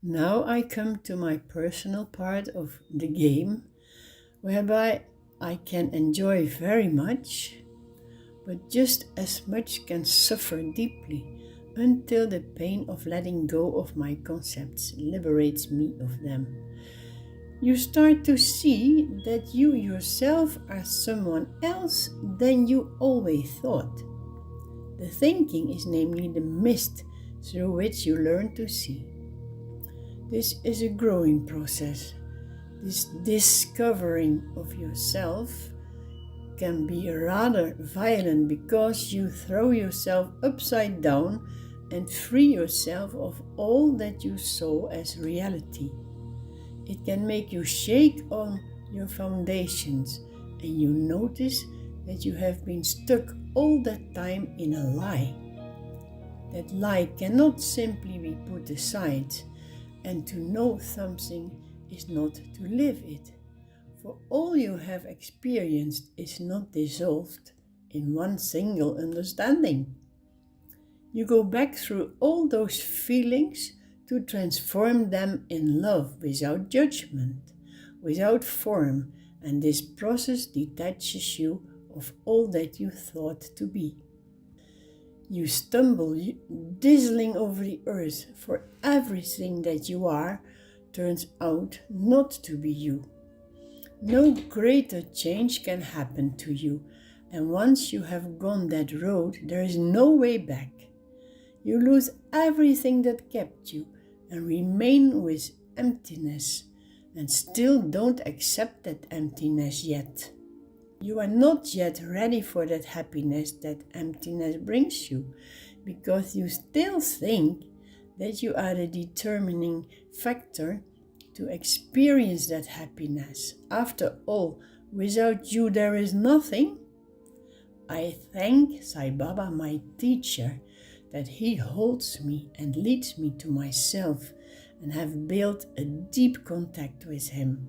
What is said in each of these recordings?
Now I come to my personal part of the game, whereby I can enjoy very much, but just as much can suffer deeply until the pain of letting go of my concepts liberates me of them. You start to see that you yourself are someone else than you always thought. The thinking is namely the mist through which you learn to see. This is a growing process. This discovering of yourself can be rather violent because you throw yourself upside down and free yourself of all that you saw as reality. It can make you shake on your foundations and you notice that you have been stuck all that time in a lie. That lie cannot simply be put aside, and to know something is not to live it. For all you have experienced is not dissolved in one single understanding. You go back through all those feelings to transform them in love without judgment, without form, and this process detaches you of all that you thought to be. You stumble, dazzling over the earth, for everything that you are turns out not to be you. No greater change can happen to you, and once you have gone that road, there is no way back. You lose everything that kept you and remain with emptiness, and still don't accept that emptiness yet. You are not yet ready for that happiness that emptiness brings you, because you still think that you are the determining factor to experience that happiness. After all, without you there is nothing. I thank Sai Baba, my teacher, that he holds me and leads me to myself, and have built a deep contact with him.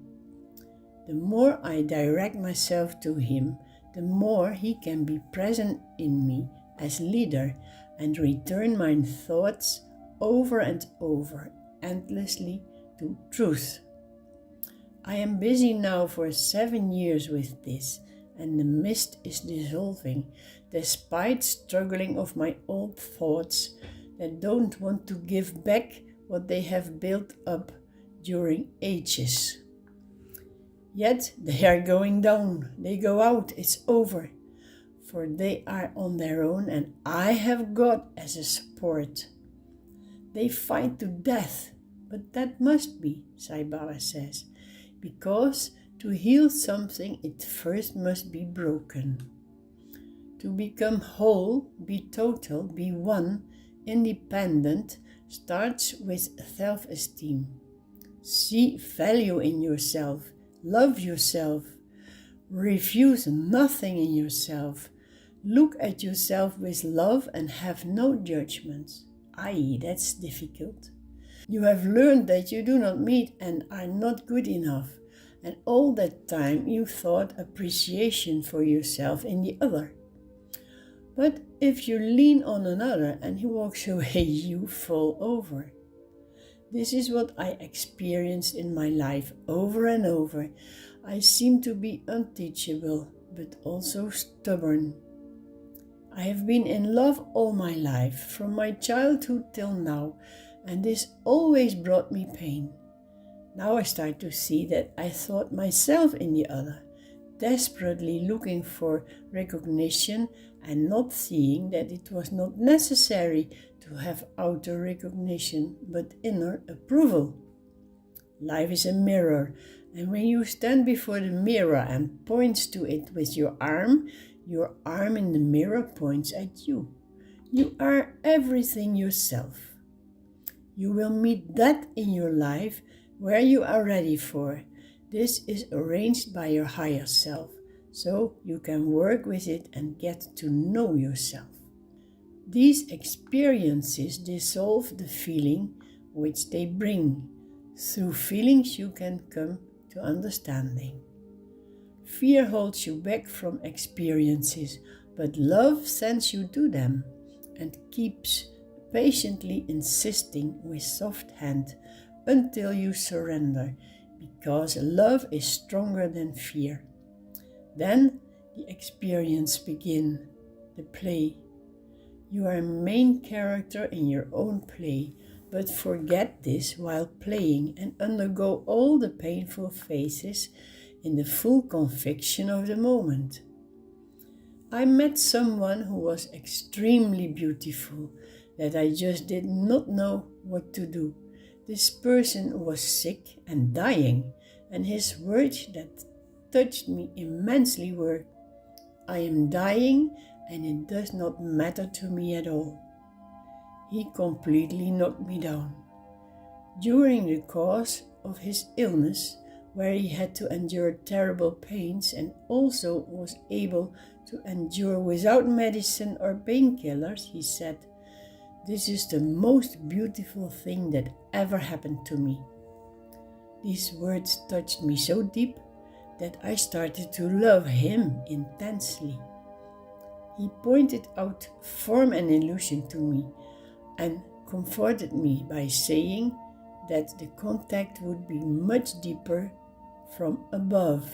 The more I direct myself to him, the more he can be present in me as leader and return my thoughts over and over, endlessly to truth. I am busy now for 7 years with this, and the mist is dissolving, despite struggling of my old thoughts that don't want to give back what they have built up during ages. Yet they are going down, they go out, it's over, for they are on their own and I have God as a support. They fight to death, but that must be, Sai Baba says, because to heal something it first must be broken. To become whole, be total, be one, independent, starts with self-esteem. See value in yourself. Love yourself. Refuse nothing in yourself. Look at yourself with love and have no judgments. Aye, that's difficult. You have learned that you do not meet and are not good enough, and all that time you thought appreciation for yourself in the other. But if you lean on another and he walks away, you fall over. This is what I experienced in my life over and over. I seem to be unteachable, but also stubborn. I have been in love all my life, from my childhood till now, and this always brought me pain. Now I start to see that I thought myself in the other, desperately looking for recognition and not seeing that it was not necessary to have outer recognition, but inner approval. Life is a mirror, and when you stand before the mirror and points to it with your arm in the mirror points at you. You are everything yourself. You will meet that in your life where you are ready for. This is arranged by your higher self, so you can work with it and get to know yourself. These experiences dissolve the feeling which they bring. Through feelings you can come to understanding. Fear holds you back from experiences, but love sends you to them and keeps patiently insisting with soft hand, until you surrender, because love is stronger than fear. Then the experience begins, the play. You are a main character in your own play, but forget this while playing and undergo all the painful phases in the full conviction of the moment. I met someone who was extremely beautiful that I just did not know what to do. This person was sick and dying, and his words that touched me immensely were, "I am dying and it does not matter to me at all." He completely knocked me down. During the course of his illness, where he had to endure terrible pains and also was able to endure without medicine or painkillers, he said, "This is the most beautiful thing that ever happened to me." These words touched me so deep that I started to love him intensely. He pointed out form and illusion to me and comforted me by saying that the contact would be much deeper from above.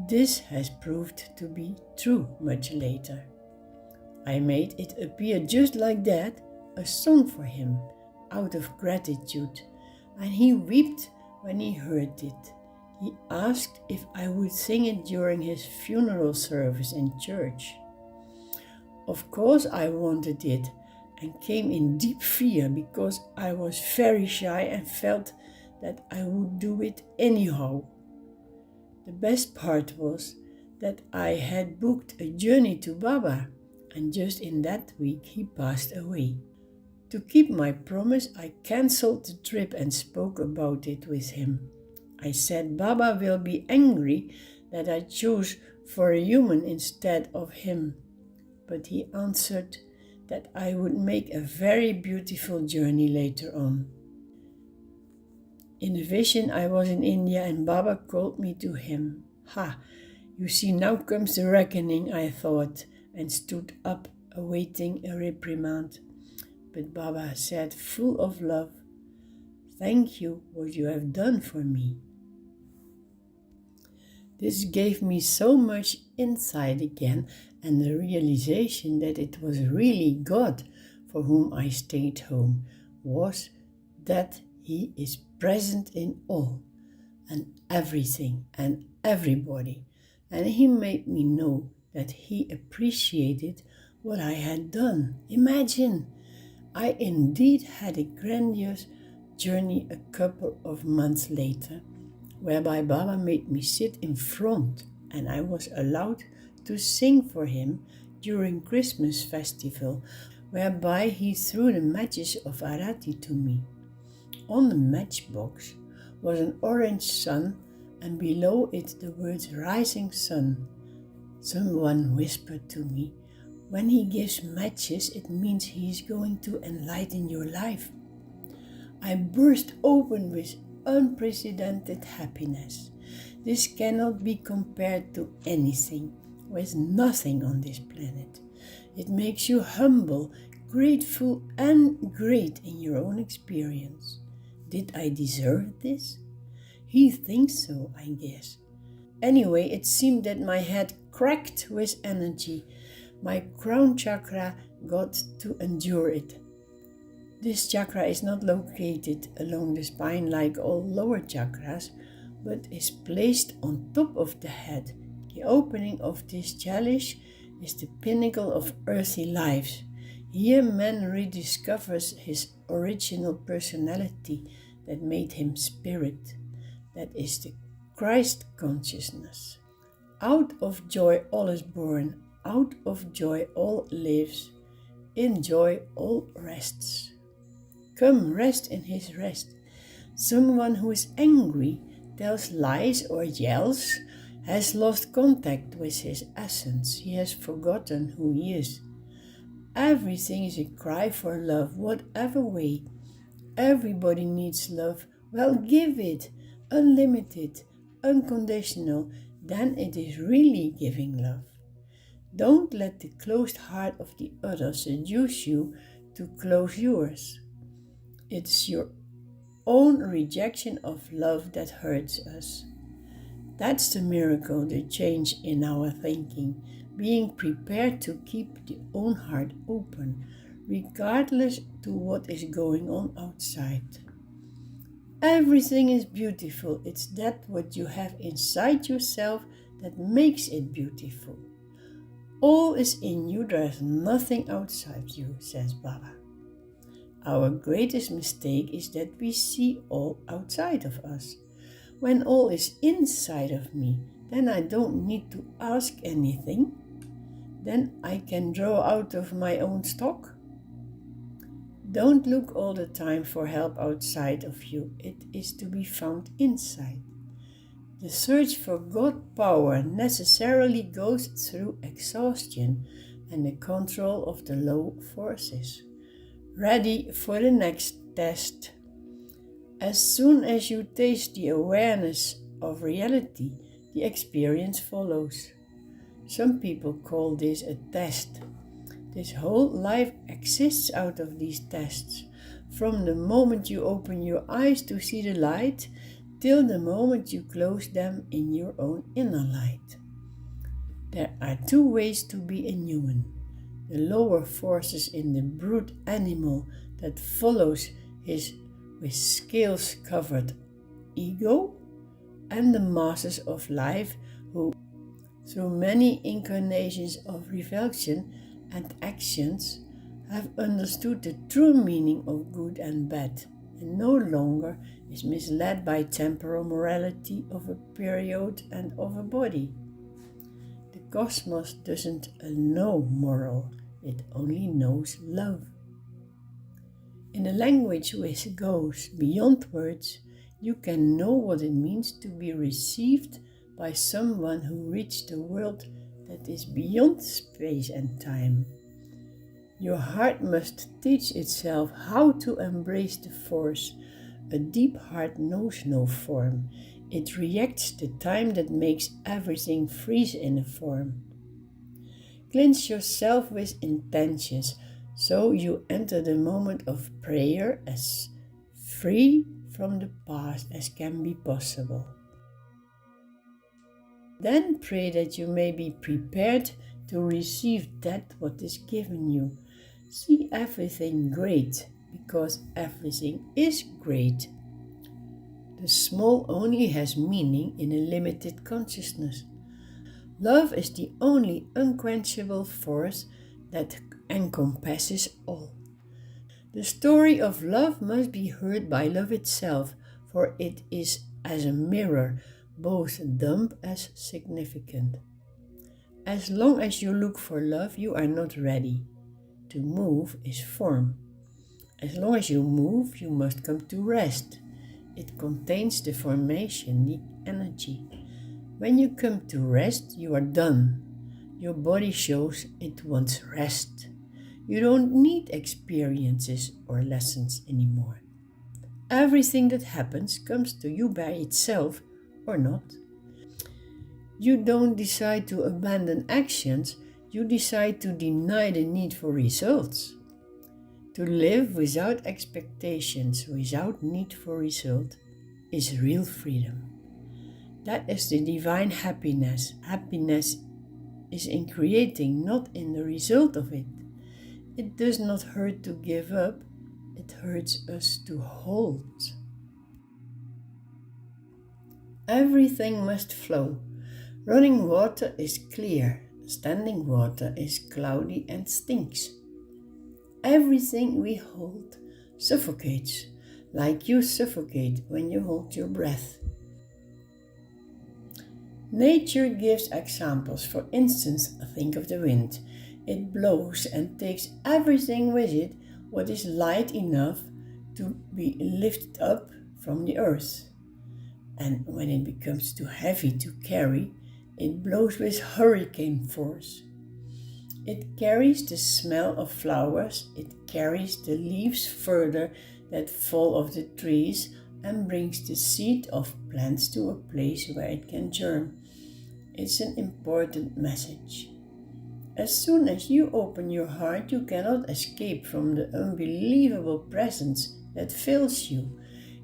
This has proved to be true much later. I made it appear just like that, a song for him, out of gratitude, and he wept when he heard it. He asked if I would sing it during his funeral service in church. Of course I wanted it, and came in deep fear because I was very shy and felt that I would do it anyhow. The best part was that I had booked a journey to Baba, and just in that week he passed away. To keep my promise, I cancelled the trip and spoke about it with him. I said Baba will be angry that I chose for a human instead of him, but he answered that I would make a very beautiful journey later on. In a vision, I was in India and Baba called me to him. "Ha, you see, now comes the reckoning," I thought, and stood up, awaiting a reprimand. But Baba said, full of love, "Thank you what you have done for me." This gave me so much insight again, and the realization that it was really God for whom I stayed home was that He is present in all and everything and everybody, and He made me know that He appreciated what I had done. Imagine, I indeed had a grandiose journey a couple of months later, whereby Baba made me sit in front and I was allowed to sing for him during Christmas festival, whereby he threw the matches of Arati to me. On the matchbox was an orange sun and below it the words "Rising Sun." Someone whispered to me, "When he gives matches, it means he is going to enlighten your life." I burst open with unprecedented happiness. This cannot be compared to anything, with nothing on this planet. It makes you humble, grateful, and great in your own experience. Did I deserve this? He thinks so, I guess. Anyway, it seemed that my head cracked with energy. My crown chakra got to endure it. This chakra is not located along the spine like all lower chakras, but is placed on top of the head. The opening of this chalice is the pinnacle of earthly lives. Here man rediscovers his original personality that made him spirit. That is the Christ consciousness. Out of joy all is born, out of joy all lives, in joy all rests. Come, rest in his rest. Someone who is angry, tells lies or yells, has lost contact with his essence. He has forgotten who he is. Everything is a cry for love, whatever way. Everybody needs love. Well, give it, unlimited, unconditional, then it is really giving love. Don't let the closed heart of the other seduce you to close yours. It's your own rejection of love that hurts us. That's the miracle, the change in our thinking, being prepared to keep the own heart open, regardless to what is going on outside. Everything is beautiful. It's that what you have inside yourself that makes it beautiful. All is in you, there is nothing outside you, says Baba. Our greatest mistake is that we see all outside of us. When all is inside of me, then I don't need to ask anything. Then I can draw out of my own stock. Don't look all the time for help outside of you. It is to be found inside. The search for God power necessarily goes through exhaustion and the control of the low forces. Ready for the next test. As soon as you taste the awareness of reality, the experience follows. Some people call this a test. This whole life exists out of these tests, from the moment you open your eyes to see the light, till the moment you close them in your own inner light. There are two ways to be a human. The lower forces in the brute animal that follows his with scales covered ego, and the masters of life who, through many incarnations of reflection and actions, have understood the true meaning of good and bad, and no longer is misled by temporal morality of a period and of a body. The cosmos doesn't know moral, it only knows love. In a language which goes beyond words, you can know what it means to be received by someone who reached a world that is beyond space and time. Your heart must teach itself how to embrace the force. A deep heart knows no form. It rejects the time that makes everything freeze in a form. Cleanse yourself with intentions, so you enter the moment of prayer as free from the past as can be possible. Then pray that you may be prepared to receive that what is given you. See everything great, because everything is great. The small only has meaning in a limited consciousness. Love is the only unquenchable force that encompasses all. The story of love must be heard by love itself, for it is as a mirror, both dumb as significant. As long as you look for love, you are not ready. To move is form. As long as you move, you must come to rest. It contains the formation, the energy. When you come to rest, you are done. Your body shows it wants rest. You don't need experiences or lessons anymore. Everything that happens comes to you by itself or not. You don't decide to abandon actions, you decide to deny the need for results. To live without expectations, without need for result, is real freedom. That is the divine happiness. Happiness is in creating, not in the result of it. It does not hurt to give up, it hurts us to hold. Everything must flow. Running water is clear, standing water is cloudy and stinks. Everything we hold suffocates, like you suffocate when you hold your breath. Nature gives examples. For instance, think of the wind. It blows and takes everything with it what is light enough to be lifted up from the earth. And when it becomes too heavy to carry, it blows with hurricane force. It carries the smell of flowers, it carries the leaves further that fall off the trees and brings the seed of plants to a place where it can germ. It's an important message. As soon as you open your heart, you cannot escape from the unbelievable presence that fills you.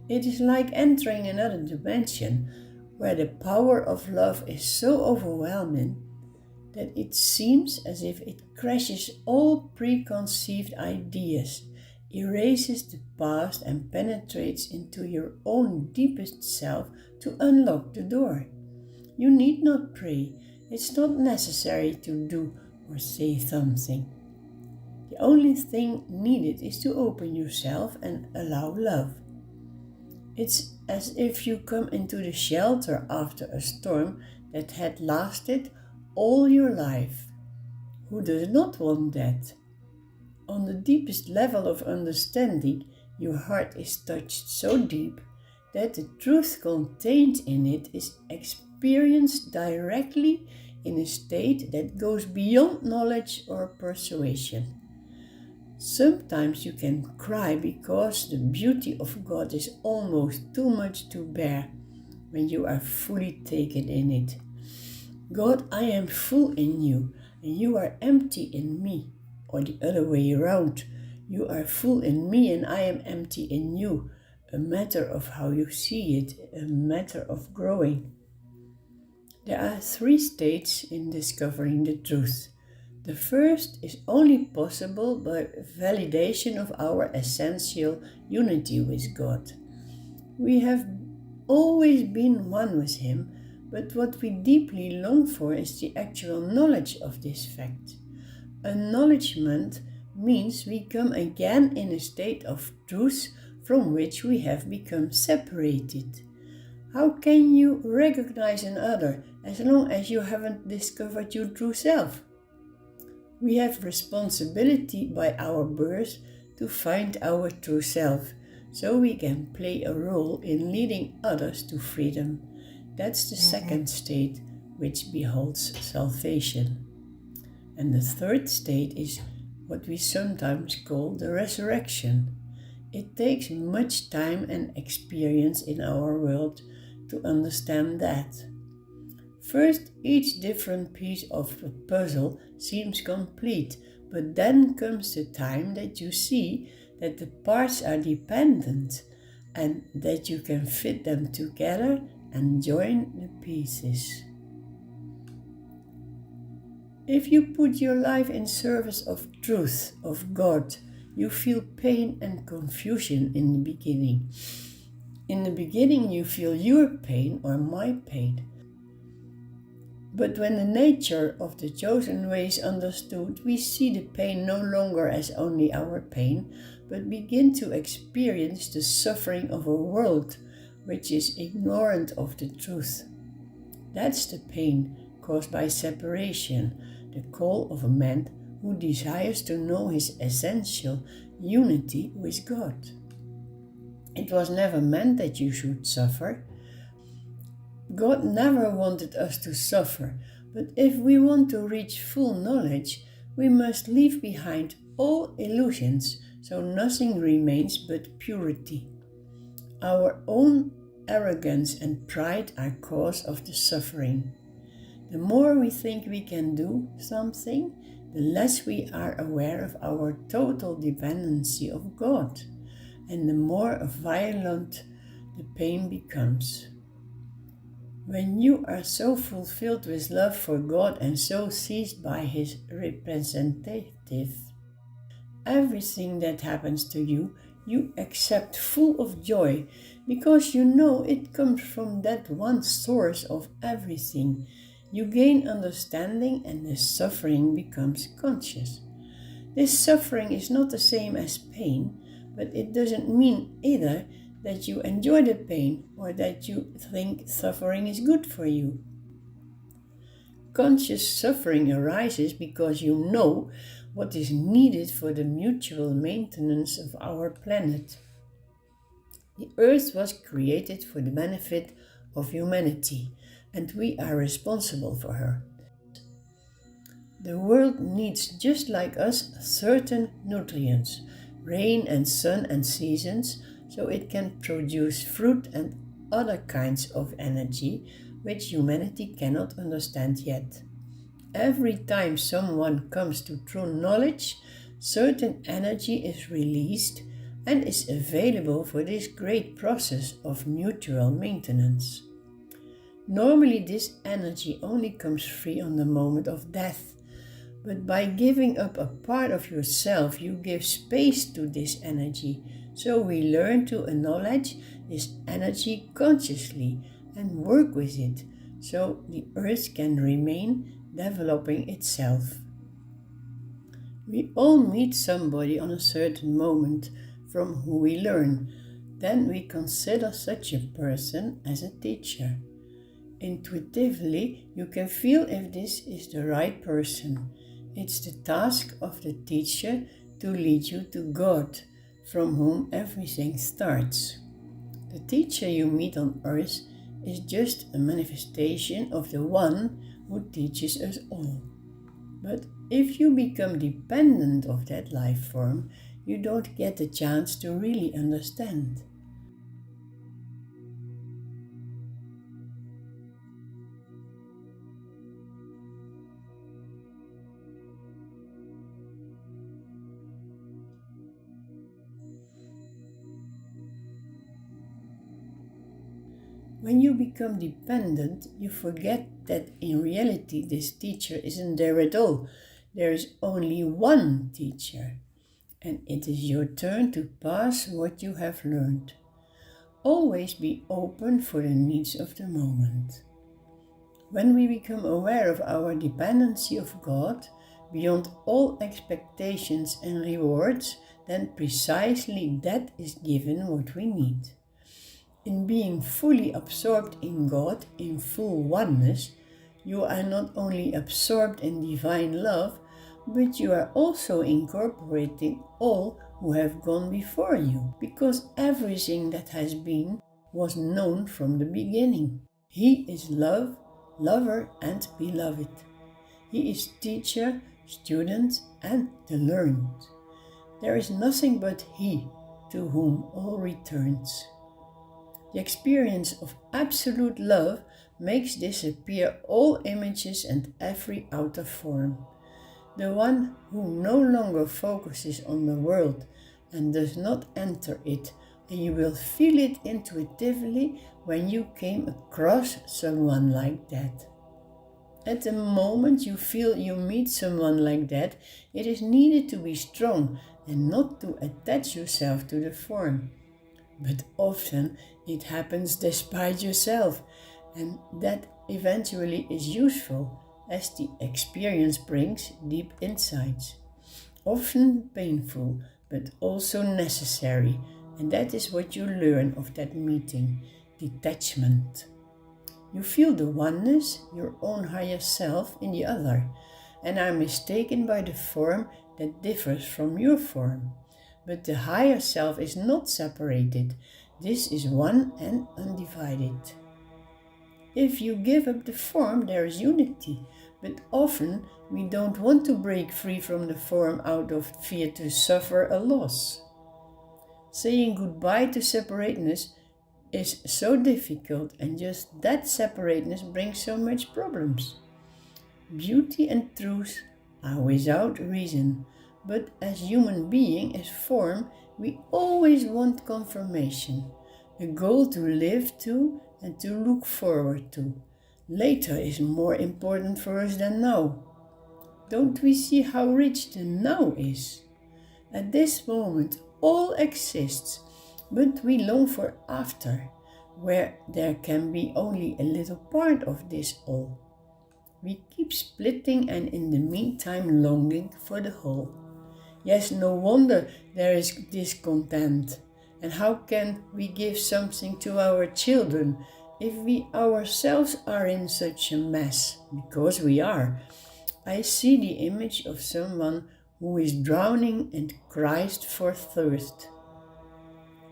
It is like entering another dimension where the power of love is so overwhelming that it seems as if it crashes all preconceived ideas, erases the past, and penetrates into your own deepest self to unlock the door. You need not pray. It's not necessary to do or say something. The only thing needed is to open yourself and allow love. It's as if you come into the shelter after a storm that had lasted all your life. Who does not want that? On the deepest level of understanding, your heart is touched so deep that the truth contained in it is experienced directly in a state that goes beyond knowledge or persuasion. Sometimes you can cry because the beauty of God is almost too much to bear when you are fully taken in it. God, I am full in you, and you are empty in me. Or the other way around, you are full in me and I am empty in you. A matter of how you see it, a matter of growing. There are 3 states in discovering the truth. The first is only possible by validation of our essential unity with God. We have always been one with Him, but what we deeply long for is the actual knowledge of this fact. Acknowledgement means we come again in a state of truth from which we have become separated. How can you recognize another as long as you haven't discovered your true self? We have responsibility by our birth to find our true self, so we can play a role in leading others to freedom. That's the second state, which beholds salvation. And the third state is what we sometimes call the resurrection. It takes much time and experience in our world to understand that. First, each different piece of the puzzle seems complete, but then comes the time that you see that the parts are dependent and that you can fit them together and join the pieces. If you put your life in service of truth, of God, you feel pain and confusion in the beginning. In the beginning, you feel your pain or my pain. But when the nature of the chosen way is understood, we see the pain no longer as only our pain, but begin to experience the suffering of a world which is ignorant of the truth. That's the pain caused by separation, the call of a man who desires to know his essential unity with God. It was never meant that you should suffer. God never wanted us to suffer, but if we want to reach full knowledge, we must leave behind all illusions, so nothing remains but purity. Our own arrogance and pride are cause of the suffering. The more we think we can do something, the less we are aware of our total dependency of God, and the more violent the pain becomes. When you are so fulfilled with love for God and so seized by His representative, everything that happens to you, you accept full of joy, because you know it comes from that one source of everything. You gain understanding and the suffering becomes conscious. This suffering is not the same as pain, but it doesn't mean either that you enjoy the pain or that you think suffering is good for you. Conscious suffering arises because you know what is needed for the mutual maintenance of our planet. The Earth was created for the benefit of humanity, and we are responsible for her. The world needs, just like us, certain nutrients, rain and sun and seasons, so it can produce fruit and other kinds of energy which humanity cannot understand yet. Every time someone comes to true knowledge, certain energy is released and is available for this great process of mutual maintenance. Normally, this energy only comes free on the moment of death, but by giving up a part of yourself, you give space to this energy. So we learn to acknowledge this energy consciously and work with it, so the earth can remain developing itself. We all meet somebody on a certain moment from whom we learn. Then we consider such a person as a teacher. Intuitively, you can feel if this is the right person. It's the task of the teacher to lead you to God, from whom everything starts. The teacher you meet on earth is just a manifestation of the one who teaches us all. But if you become dependent of that life form, you don't get the chance to really understand. When you become dependent, you forget that in reality this teacher isn't there at all. There is only one teacher, and it is your turn to pass what you have learned. Always be open for the needs of the moment. When we become aware of our dependency of God, beyond all expectations and rewards, then precisely that is given what we need. In being fully absorbed in God, in full oneness, you are not only absorbed in divine love, but you are also incorporating all who have gone before you, because everything that has been was known from the beginning. He is love, lover and beloved. He is teacher, student and the learned. There is nothing but He to whom all returns. The experience of absolute love makes disappear all images and every outer form. The one who no longer focuses on the world and does not enter it, and you will feel it intuitively when you came across someone like that. At the moment you feel you meet someone like that, it is needed to be strong and not to attach yourself to the form. But often it happens despite yourself, and that eventually is useful as the experience brings deep insights. Often painful, but also necessary, and that is what you learn of that meeting, detachment. You feel the oneness, your own higher self, in the other, and are mistaken by the form that differs from your form. But the higher self is not separated. This is one and undivided. If you give up the form, there is unity, but often we don't want to break free from the form out of fear to suffer a loss. Saying goodbye to separateness is so difficult, and just that separateness brings so much problems. Beauty and truth are without reason. But as human being, as form, we always want confirmation, a goal to live to and to look forward to. Later is more important for us than now. Don't we see how rich the now is? At this moment, all exists, but we long for after, where there can be only a little part of this all. We keep splitting and in the meantime longing for the whole. Yes, no wonder there is discontent. And how can we give something to our children if we ourselves are in such a mess? Because we are. I see the image of someone who is drowning and cries for thirst.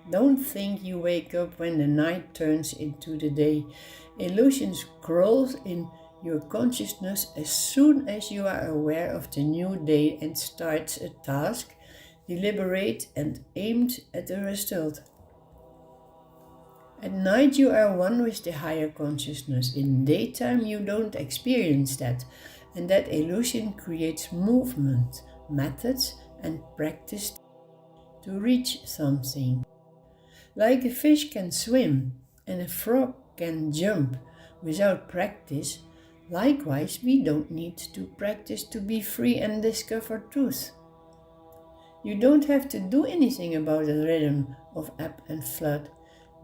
Don't think you wake up when the night turns into the day. Illusions crawls in your consciousness as soon as you are aware of the new day and starts a task, deliberate and aimed at the result. At night you are one with the higher consciousness. In daytime you don't experience that, and that illusion creates movement, methods and practice. to reach something. Like a fish can swim and a frog can jump without practice, likewise we don't need to practice to be free and discover truth. You don't have to do anything about the rhythm of ebb and flood,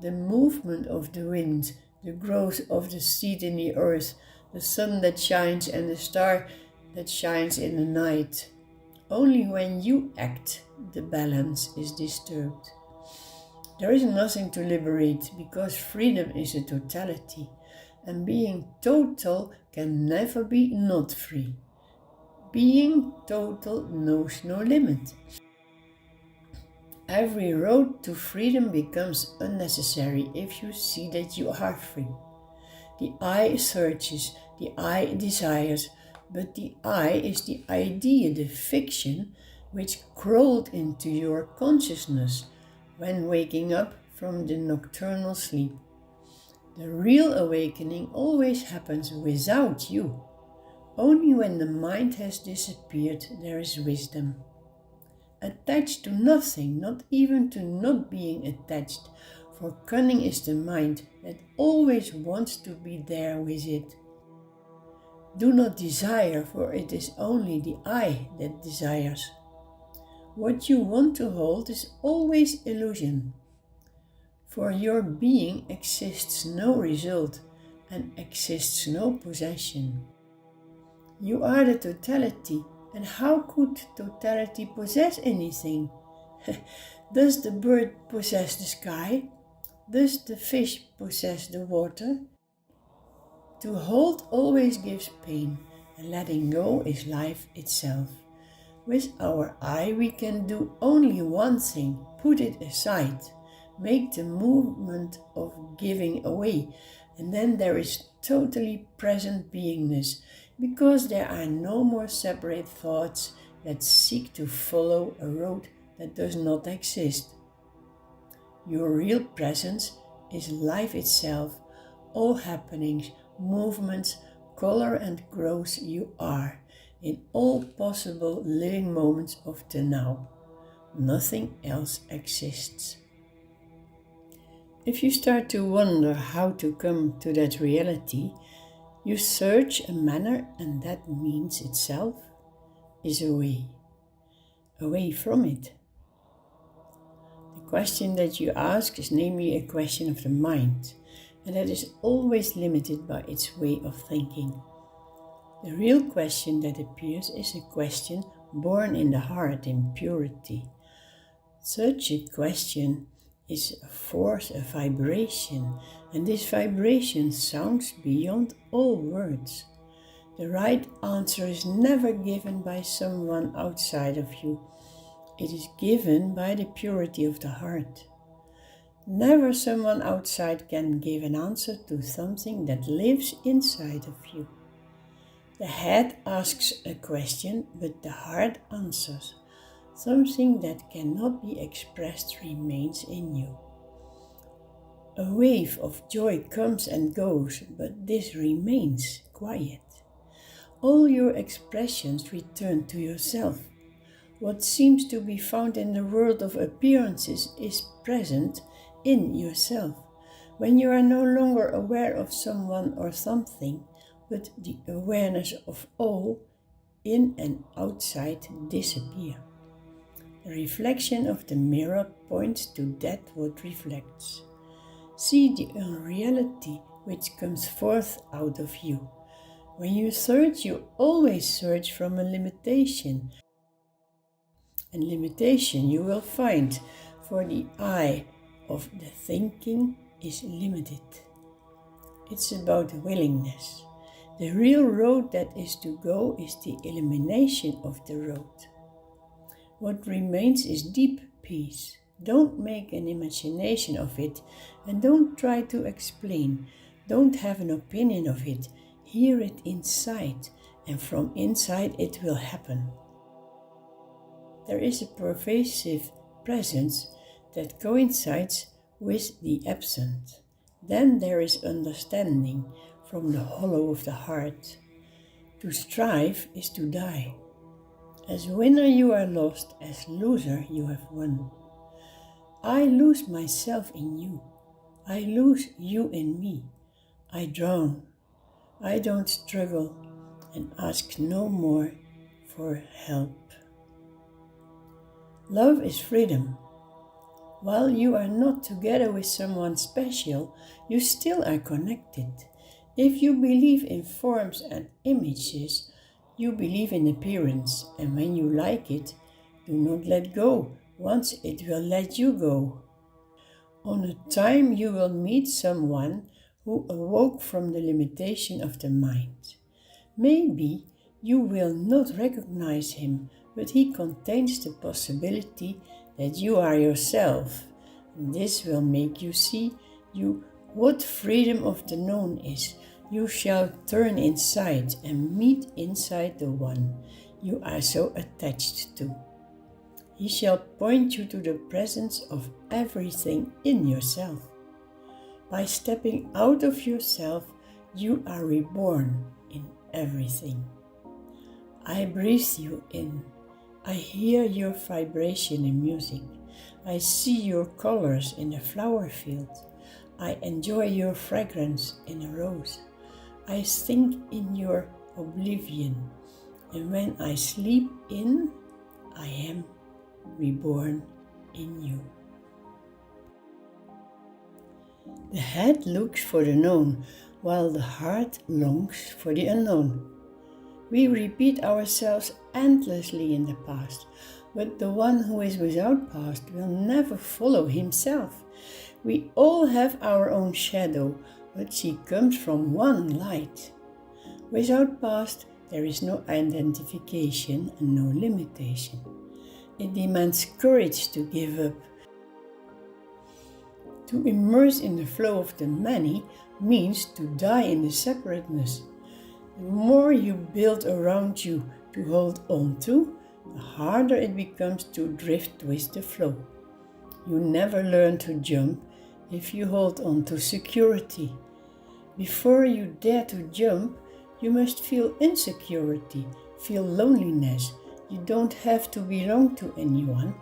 the movement of the wind, the growth of the seed in the earth, the sun that shines and the star that shines in the night. Only when you act, the balance is disturbed. There is nothing to liberate because freedom is a totality, and being total can never be not free. Being total knows no limit. Every road to freedom becomes unnecessary if you see that you are free. The I searches, the I desires, but the I is the idea, the fiction, which crawled into your consciousness when waking up from the nocturnal sleep. The real awakening always happens without you. Only when the mind has disappeared there is wisdom. Attached to nothing, not even to not being attached, for cunning is the mind that always wants to be there with it. Do not desire, for it is only the I that desires. What you want to hold is always illusion. For your being exists no result and exists no possession. You are the totality, and how could totality possess anything? Does the bird possess the sky? Does the fish possess the water? To hold always gives pain, and letting go is life itself. With our I we can do only one thing, put it aside, make the movement of giving away, and then there is totally present beingness, because there are no more separate thoughts that seek to follow a road that does not exist. Your real presence is life itself, all happenings, movements, color and growth you are, in all possible living moments of the now. Nothing else exists. If you start to wonder how to come to that reality, you search a manner, and that means itself is away from it. The question that you ask is namely a question of the mind, and that is always limited by its way of thinking. The real question that appears is a question born in the heart in purity. Such a question is a force, a vibration, and this vibration sounds beyond all words. The right answer is never given by someone outside of you. It is given by the purity of the heart. Never someone outside can give an answer to something that lives inside of you. The head asks a question, but the heart answers. Something that cannot be expressed remains in you. A wave of joy comes and goes, but this remains quiet. All your expressions return to yourself. What seems to be found in the world of appearances is present in yourself. When you are no longer aware of someone or something, but the awareness of all, in and outside, disappear. The reflection of the mirror points to that what reflects. See the unreality which comes forth out of you. When you search, you always search from a limitation. And limitation you will find, for the I of the thinking is limited. It's about willingness. The real road that is to go is the elimination of the road. What remains is deep peace. Don't make an imagination of it, and don't try to explain. Don't have an opinion of it. Hear it inside, and from inside it will happen. There is a pervasive presence that coincides with the absent. Then there is understanding from the hollow of the heart. To strive is to die. As winner you are lost, as loser you have won. I lose myself in you. I lose you in me. I drown. I don't struggle and ask no more for help. Love is freedom. While you are not together with someone special, you still are connected. If you believe in forms and images, you believe in appearance, and when you like it, do not let go. Once it will let you go. On a time you will meet someone who awoke from the limitation of the mind. Maybe you will not recognize him, but he contains the possibility that you are yourself. And this will make you see what freedom of the known is. You shall turn inside and meet inside the one you are so attached to. He shall point you to the presence of everything in yourself. By stepping out of yourself, you are reborn in everything. I breathe you in. I hear your vibration in music. I see your colors in a flower field. I enjoy your fragrance in a rose. I think in your oblivion. And when I sleep in, I am reborn in you. The head looks for the known, while the heart longs for the unknown. We repeat ourselves endlessly in the past, but the one who is without past will never follow himself. We all have our own shadow, but she comes from one light. Without past, there is no identification and no limitation. It demands courage to give up. To immerse in the flow of the many means to die in the separateness. The more you build around you to hold on to, the harder it becomes to drift with the flow. You never learn to jump if you hold on to security. Before you dare to jump, you must feel insecurity, feel loneliness. You don't have to belong to anyone.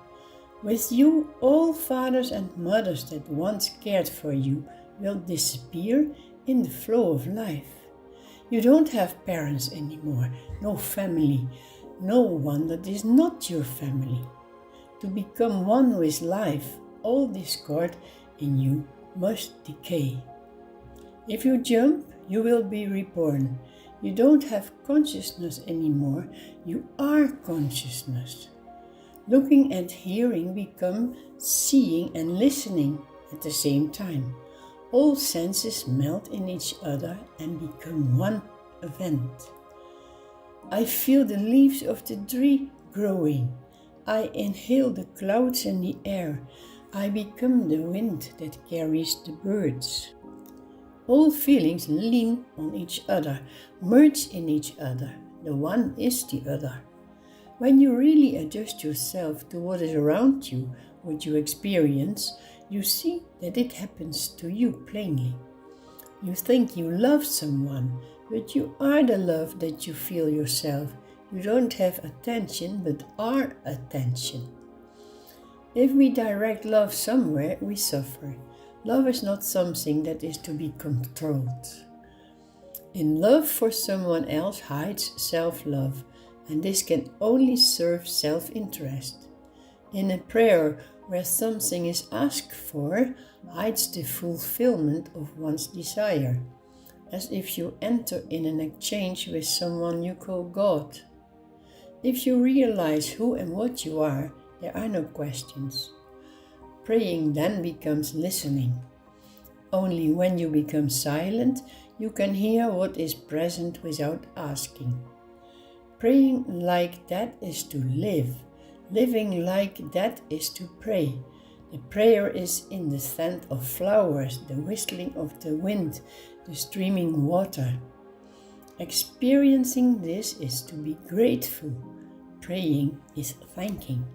With you, all fathers and mothers that once cared for you will disappear in the flow of life. You don't have parents anymore, no family, no one that is not your family. To become one with life, all discord in you must decay. If you jump, you will be reborn. You don't have consciousness anymore, you are consciousness. Looking and hearing become seeing and listening at the same time. All senses melt in each other and become one event. I feel the leaves of the tree growing. I inhale the clouds in the air. I become the wind that carries the birds. All feelings lean on each other, merge in each other. The one is the other. When you really adjust yourself to what is around you, what you experience, you see that it happens to you plainly. You think you love someone, but you are the love that you feel yourself. You don't have attention, but are attention. If we direct love somewhere, we suffer. Love is not something that is to be controlled. In love for someone else hides self-love, and this can only serve self-interest. In a prayer where something is asked for, hides the fulfillment of one's desire, as if you enter in an exchange with someone you call God. If you realize who and what you are, there are no questions. Praying then becomes listening. Only when you become silent, you can hear what is present without asking. Praying like that is to live. Living like that is to pray. The prayer is in the scent of flowers, the whistling of the wind, the streaming water. Experiencing this is to be grateful. Praying is thanking.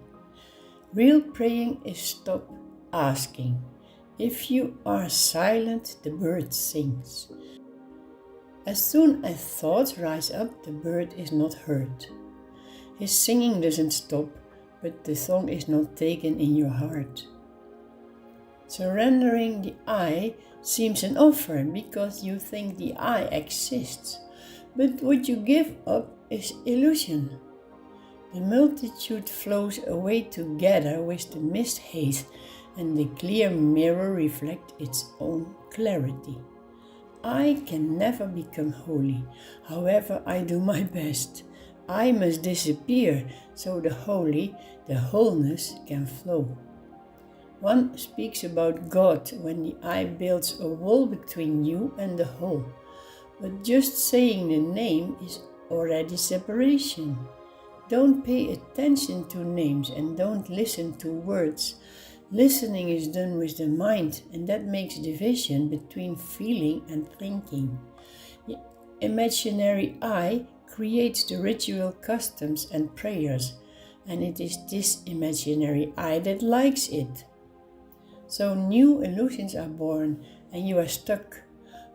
Real praying is stop asking. If you are silent, the bird sings. As soon as thoughts rise up, the bird is not heard. His singing doesn't stop, but the song is not taken in your heart. Surrendering the I seems an offer because you think the I exists. But what you give up is illusion. The multitude flows away together with the mist haze, and the clear mirror reflects its own clarity. I can never become holy, however I do my best. I must disappear so the holy, the wholeness can flow. One speaks about God when the I builds a wall between you and the whole, but just saying the name is already separation. Don't pay attention to names and don't listen to words. Listening is done with the mind, and that makes division between feeling and thinking. The imaginary I creates the ritual customs and prayers, and it is this imaginary I that likes it. So new illusions are born and you are stuck.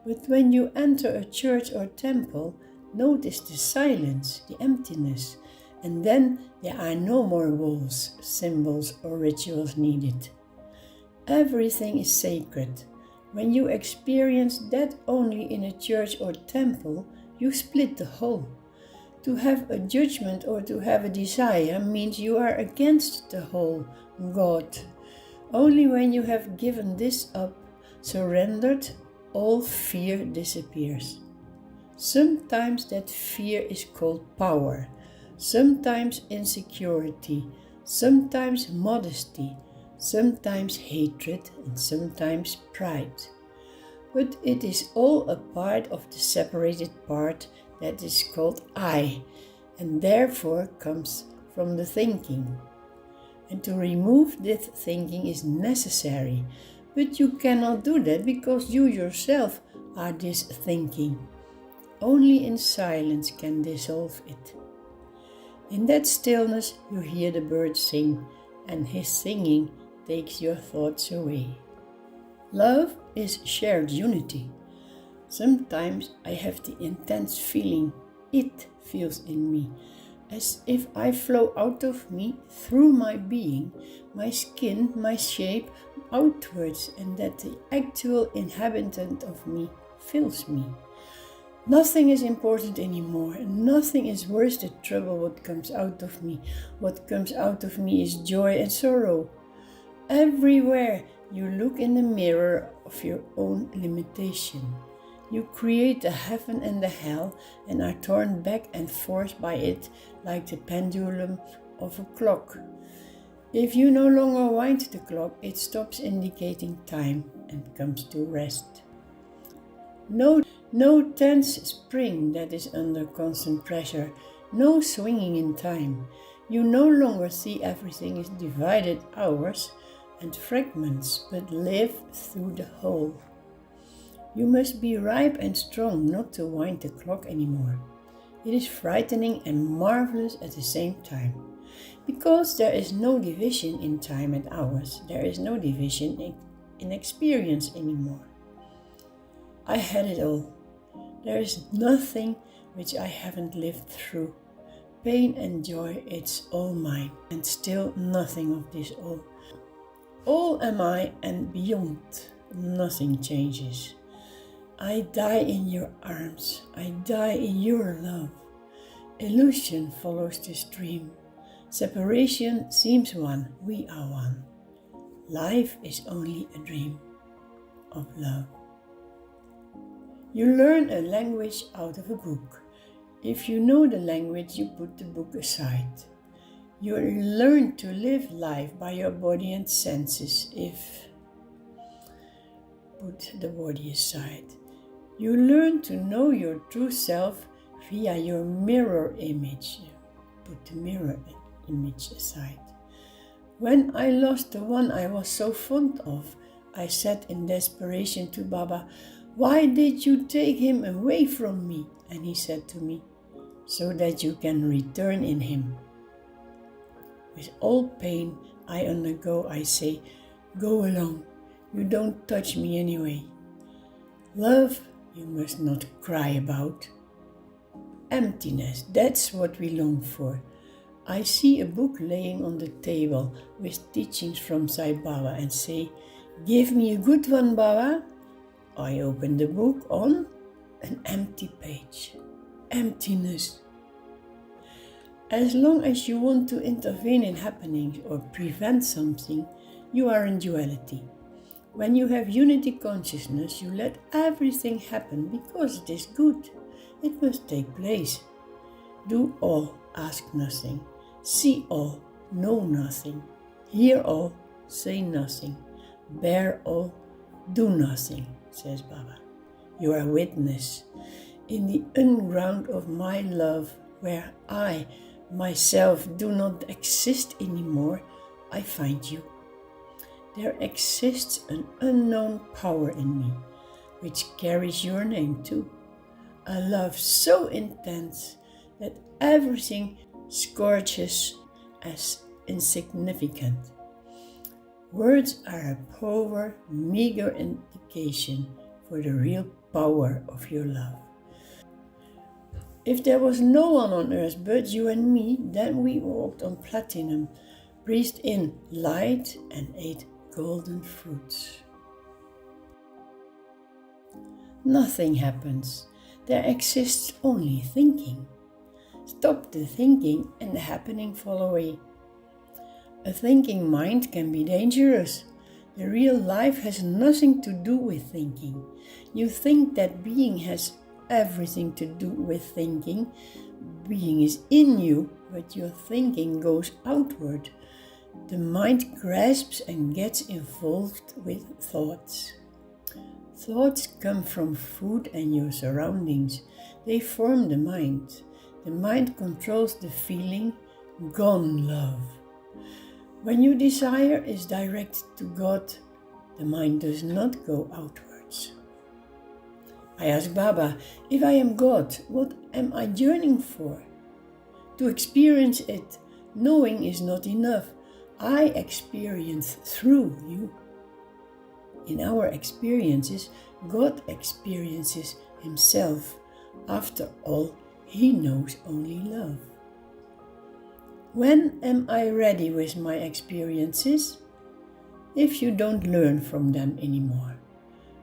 But when you enter a church or temple, notice the silence, the emptiness, and then there are no more walls, symbols, or rituals needed. Everything is sacred. When you experience that only in a church or temple, you split the whole. To have a judgment or to have a desire means you are against the whole, God. Only when you have given this up, surrendered, all fear disappears. Sometimes that fear is called power, sometimes insecurity, sometimes modesty, sometimes hatred, and sometimes pride. But it is all a part of the separated part that is called I, and therefore comes from the thinking. And to remove this thinking is necessary, but you cannot do that because you yourself are this thinking. Only in silence can dissolve it. In that stillness you hear the bird sing, and his singing takes your thoughts away. Love is shared unity. Sometimes I have the intense feeling it feels in me, as if I flow out of me through my being, my skin, my shape, outwards, and that the actual inhabitant of me fills me. Nothing is important anymore, and nothing is worth the trouble what comes out of me. What comes out of me is joy and sorrow. Everywhere you look in the mirror of your own limitation. You create the heaven and the hell and are torn back and forth by it like the pendulum of a clock. If you no longer wind the clock, it stops indicating time and comes to rest. No tense spring that is under constant pressure, no swinging in time. You no longer see everything is divided hours and fragments, but live through the whole. You must be ripe and strong not to wind the clock anymore. It is frightening and marvelous at the same time. Because there is no division in time and hours, there is no division in experience anymore. I had it all. There is nothing which I haven't lived through. Pain and joy, it's all mine, and still nothing of this all. All am I, and beyond, nothing changes. I die in your arms, I die in your love. Illusion follows this dream. Separation seems one, we are one. Life is only a dream of love. You learn a language out of a book. If you know the language, you put the book aside. You learn to live life by your body and senses put the body aside. You learn to know your true self via your mirror image. Put the mirror image aside. When I lost the one I was so fond of, I said in desperation to Baba, "Why did you take him away from me?" And he said to me, "So that you can return in him." With all pain I undergo, I say, "Go along, you don't touch me anyway." Love you must not cry about. Emptiness, that's what we long for. I see a book laying on the table with teachings from Sai Baba and say, Give me a good one, Baba. I open the book on an empty page. Emptiness. As long as you want to intervene in happenings or prevent something, you are in duality. When you have unity consciousness, you let everything happen because it is good. It must take place. Do all, ask nothing. See all, know nothing. Hear all, say nothing. Bear all, do nothing, says Baba. You are witness. In the unground of my love, where I, myself, do not exist anymore, I find you. There exists an unknown power in me, which carries your name too. A love so intense that everything scorches as insignificant. Words are a poor, meager indication for the real power of your love. If there was no one on earth but you and me, then we walked on platinum, breathed in light and ate golden fruits. Nothing happens. There exists only thinking. Stop the thinking and the happening fall away. A thinking mind can be dangerous. The real life has nothing to do with thinking. You think that being has everything to do with thinking. Being is in you, but your thinking goes outward. The mind grasps and gets involved with thoughts. Thoughts come from food and your surroundings. They form the mind. The mind controls the feeling, gone love. When your desire is directed to God, the mind does not go outwards. I ask Baba, if I am God, what am I yearning for? To experience it, knowing is not enough. I experience through you. In our experiences, God experiences himself. After all, he knows only love. When am I ready with my experiences? If you don't learn from them anymore.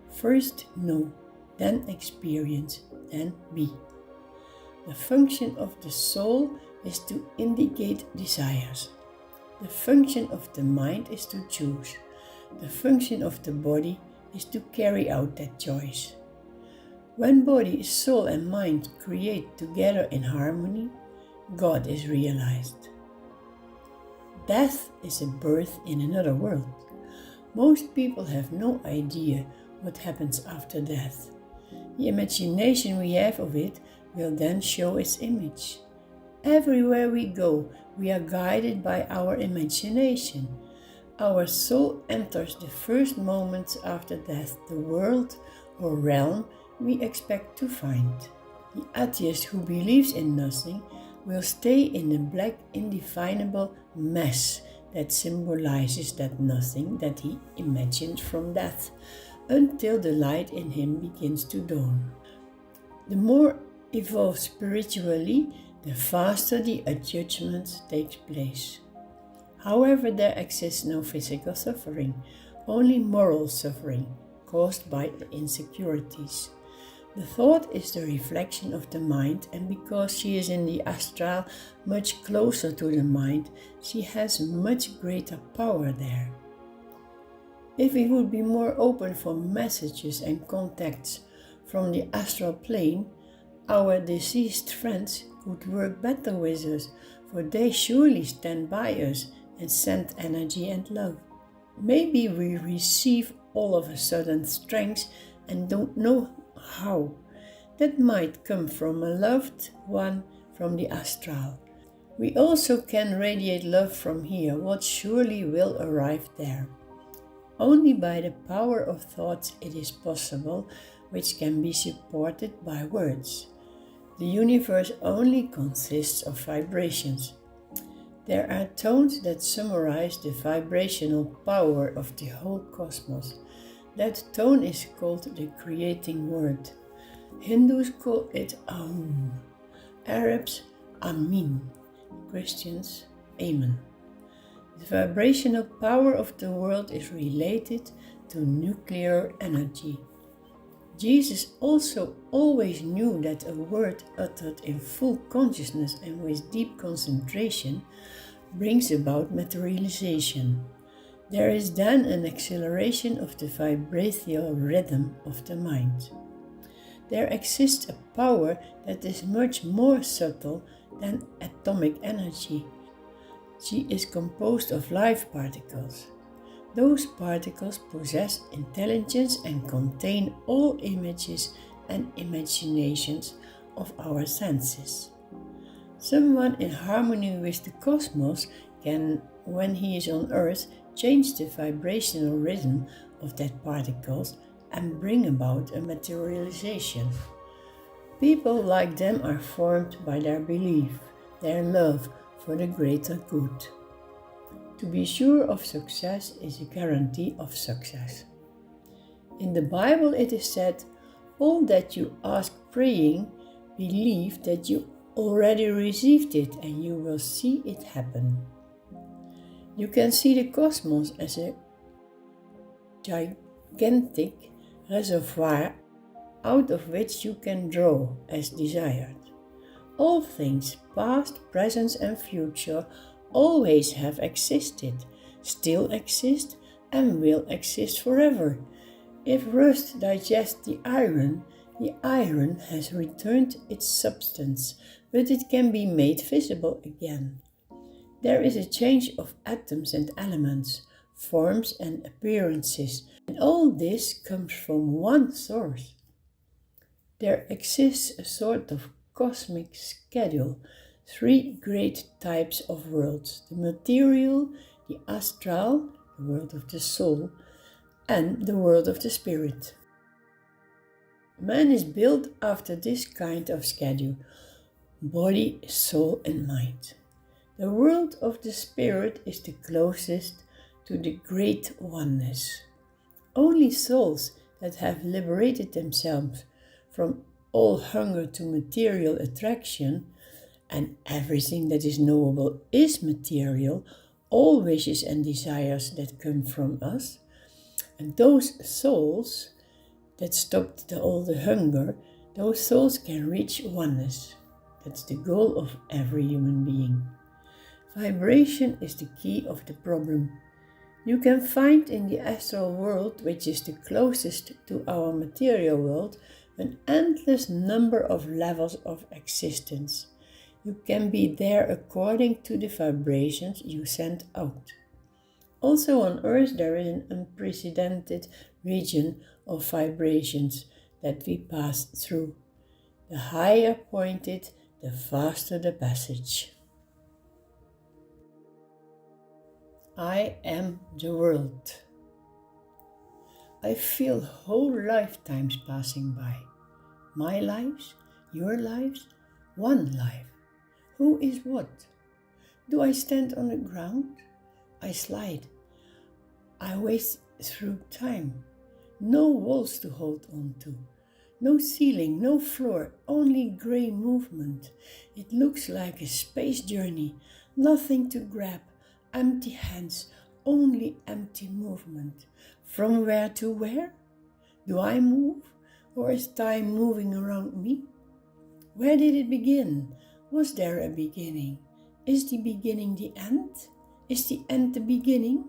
First know, then experience, then be. The function of the soul is to indicate desires. The function of the mind is to choose. The function of the body is to carry out that choice. When body, soul and mind create together in harmony, God is realized. Death is a birth in another world. Most people have no idea what happens after death. The imagination we have of it will then show its image. Everywhere we go, we are guided by our imagination. Our soul enters the first moments after death the world or realm we expect to find. The atheist who believes in nothing will stay in the black, indefinable mess that symbolizes that nothing that he imagined from death, until the light in him begins to dawn. The more evolved spiritually, the faster the adjustment takes place. However, there exists no physical suffering, only moral suffering caused by the insecurities. The thought is the reflection of the mind, and because she is in the astral much closer to the mind, she has much greater power there. If we would be more open for messages and contacts from the astral plane, our deceased friends could work better with us, for they surely stand by us and send energy and love. Maybe we receive all of a sudden strength and don't know how. That might come from a loved one from the astral. We also can radiate love from here, what surely will arrive there. Only by the power of thoughts it is possible, which can be supported by words. The universe only consists of vibrations. There are tones that summarize the vibrational power of the whole cosmos. That tone is called the creating word. Hindus call it Aum, Arabs Amin, Christians Amen. The vibrational power of the world is related to nuclear energy. Jesus also always knew that a word uttered in full consciousness and with deep concentration brings about materialization. There is then an acceleration of the vibrational rhythm of the mind. There exists a power that is much more subtle than atomic energy. She is composed of live particles. Those particles possess intelligence and contain all images and imaginations of our senses. Someone in harmony with the cosmos can, when he is on Earth, change the vibrational rhythm of that particles and bring about a materialization. People like them are formed by their belief, their love for the greater good. To be sure of success is a guarantee of success. In the Bible it is said, "All that you ask praying, believe that you already received it and you will see it happen." You can see the cosmos as a gigantic reservoir out of which you can draw as desired. All things, past, present and future, always have existed, still exist and will exist forever. If rust digests the iron has returned its substance, but it can be made visible again. There is a change of atoms and elements, forms and appearances, and all this comes from one source. There exists a sort of cosmic schedule, three great types of worlds: the material, the astral, the world of the soul, and the world of the spirit. Man is built after this kind of schedule: body, soul and mind. The world of the spirit is the closest to the great oneness. Only souls that have liberated themselves from all hunger to material attraction, and everything that is knowable is material, all wishes and desires that come from us, and those souls that stopped all the hunger, those souls can reach oneness. That's the goal of every human being. Vibration is the key of the problem. You can find in the astral world, which is the closest to our material world, an endless number of levels of existence. You can be there according to the vibrations you send out. Also on Earth there is an unprecedented region of vibrations that we pass through. The higher pointed, the faster the passage. I am the world. I feel whole lifetimes passing by. My lives, your lives, one life. Who is what? Do I stand on the ground? I slide. I waste through time. No walls to hold on to. No ceiling, no floor, only grey movement. It looks like a space journey. Nothing to grab. Empty hands, only empty movement. From where to where? Do I move, or is time moving around me? Where did it begin? Was there a beginning? Is the beginning the end? Is the end the beginning?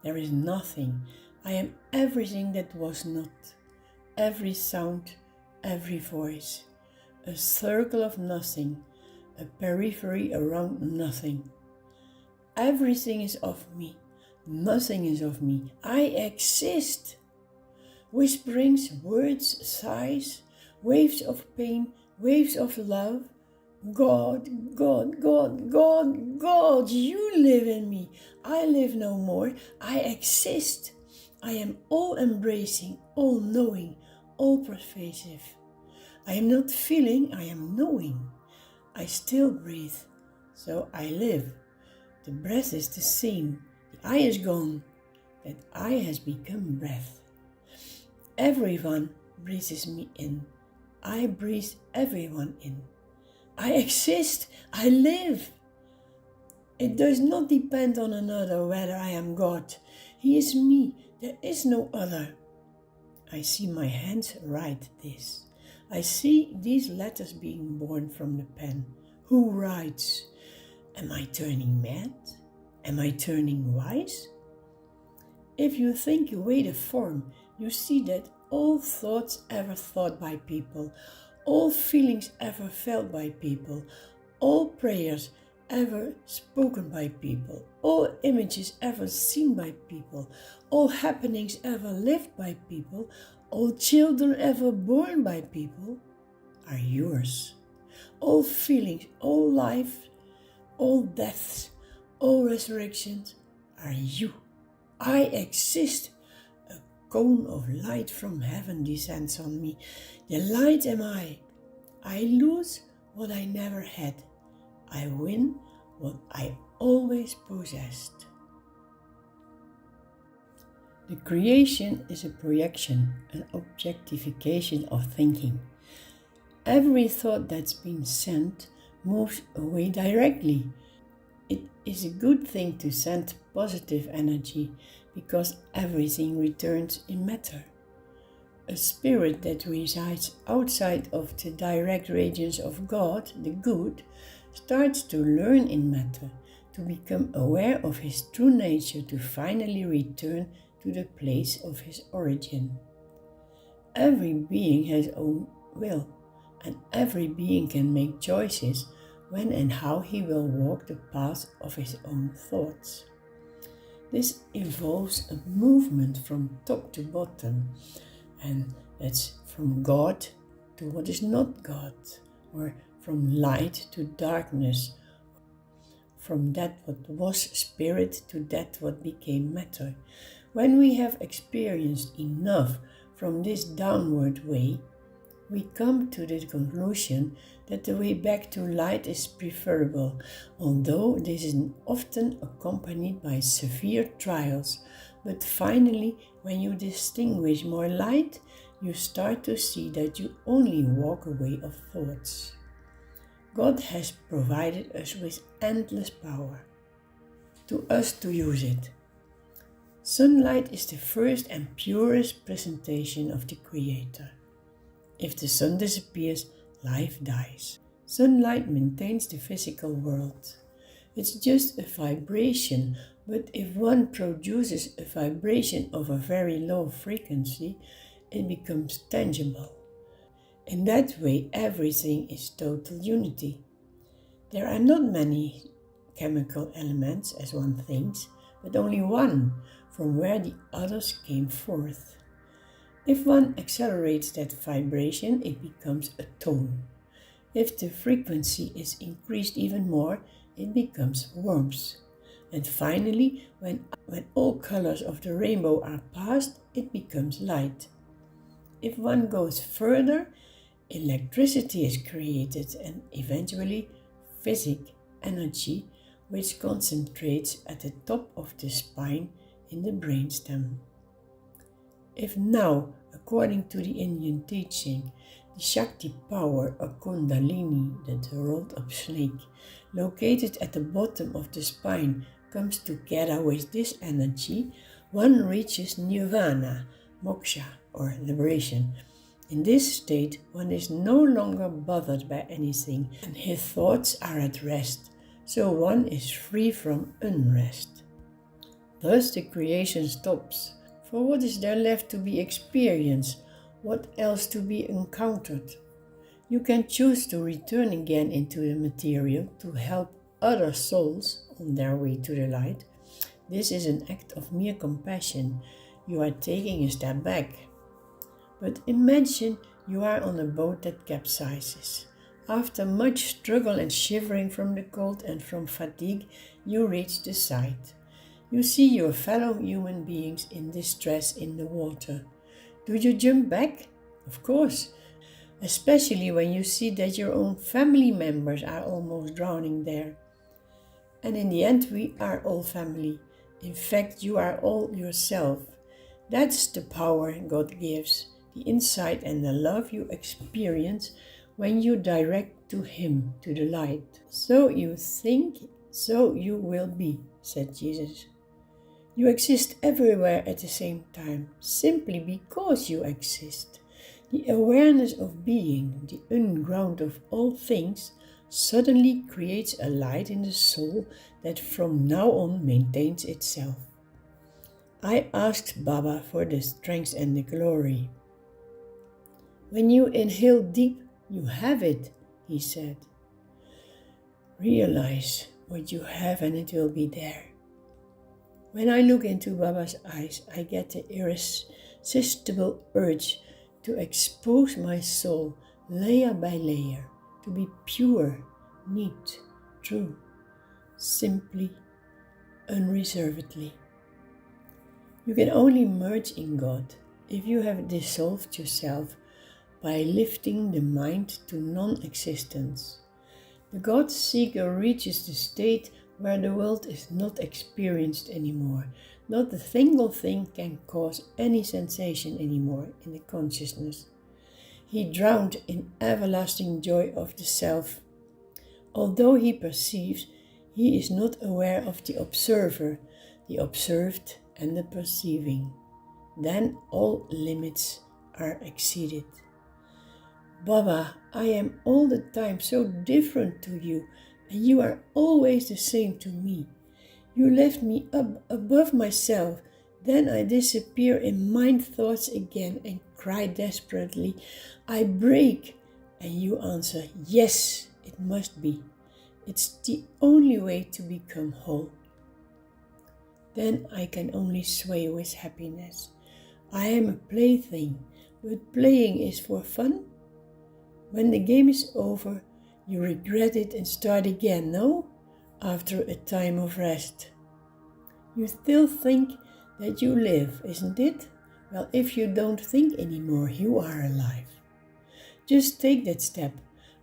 There is nothing. I am everything that was not. Every sound, every voice. A circle of nothing. A periphery around nothing. Everything is of me. Nothing is of me. I exist. Whisperings, words, sighs, waves of pain, waves of love. God, God, God, God, God, you live in me. I live no more. I exist. I am all embracing, all knowing, all pervasive. I am not feeling, I am knowing. I still breathe, so I live. The breath is the same, the I is gone, that I has become breath. Everyone breathes me in, I breathe everyone in. I exist, I live. It does not depend on another whether I am God. He is me, there is no other. I see my hands write this. I see these letters being born from the pen. Who writes? Am I turning mad? Am I turning wise? If you think away the form, you see that all thoughts ever thought by people, all feelings ever felt by people, all prayers ever spoken by people, all images ever seen by people, all happenings ever lived by people, all children ever born by people are yours. All feelings, all life, all deaths, all resurrections are you. I exist. A cone of light from heaven descends on me. The light am I. I lose what I never had. I win what I always possessed. The creation is a projection, an objectification of thinking. Every thought that's been sent moves away directly. It is a good thing to send positive energy because everything returns in matter. A spirit that resides outside of the direct radiance of God, the good, starts to learn in matter, to become aware of his true nature, to finally return to the place of his origin. Every being has own will, and every being can make choices when and how he will walk the path of his own thoughts. This involves a movement from top to bottom, and that's from God to what is not God, or from light to darkness, from that what was spirit to that what became matter. When we have experienced enough from this downward way, we come to the conclusion that the way back to light is preferable, although this is often accompanied by severe trials. But finally, when you distinguish more light, you start to see that you only walk away of thoughts. God has provided us with endless power, to us to use it. Sunlight is the first and purest presentation of the Creator. If the sun disappears, life dies. Sunlight maintains the physical world. It's just a vibration, but if one produces a vibration of a very low frequency, it becomes tangible. In that way, everything is total unity. There are not many chemical elements, as one thinks, but only one, from where the others came forth. If one accelerates that vibration, it becomes a tone. If the frequency is increased even more, it becomes warmth. And finally, when all colors of the rainbow are passed, it becomes light. If one goes further, electricity is created and eventually physic energy, which concentrates at the top of the spine in the brainstem. If now, according to the Indian teaching, the Shakti power, or Kundalini, that rolled up snake, located at the bottom of the spine, comes together with this energy, one reaches nirvana, moksha, or liberation. In this state, one is no longer bothered by anything, and his thoughts are at rest, so one is free from unrest. Thus the creation stops. For what is there left to be experienced? What else to be encountered? You can choose to return again into the material to help other souls on their way to the light. This is an act of mere compassion. You are taking a step back. But imagine you are on a boat that capsizes. After much struggle and shivering from the cold and from fatigue, you reach the side. You see your fellow human beings in distress in the water. Do you jump back? Of course, especially when you see that your own family members are almost drowning there. And in the end, we are all family. In fact, you are all yourself. That's the power God gives, the insight and the love you experience when you direct to Him, to the light. So you think, so you will be, said Jesus. You exist everywhere at the same time, simply because you exist. The awareness of being, the unground of all things, suddenly creates a light in the soul that from now on maintains itself. I asked Baba for the strength and the glory. When you inhale deep, you have it, he said. Realize what you have and it will be there. When I look into Baba's eyes, I get the irresistible urge to expose my soul layer by layer, to be pure, neat, true, simply, unreservedly. You can only merge in God if you have dissolved yourself by lifting the mind to non-existence. The God seeker reaches the state where the world is not experienced anymore. Not a single thing can cause any sensation anymore in the consciousness. He drowned in everlasting joy of the self. Although he perceives, he is not aware of the observer, the observed and the perceiving. Then all limits are exceeded. Baba, I am all the time so different to you, and you are always the same to me. You lift me up above myself, then I disappear in mind thoughts again and cry desperately, I break, and you answer, yes, it must be. It's the only way to become whole. Then I can only sway with happiness. I am a plaything, but playing is for fun. When the game is over, you regret it and start again, no? After a time of rest. You still think that you live, isn't it? Well, if you don't think anymore, you are alive. Just take that step.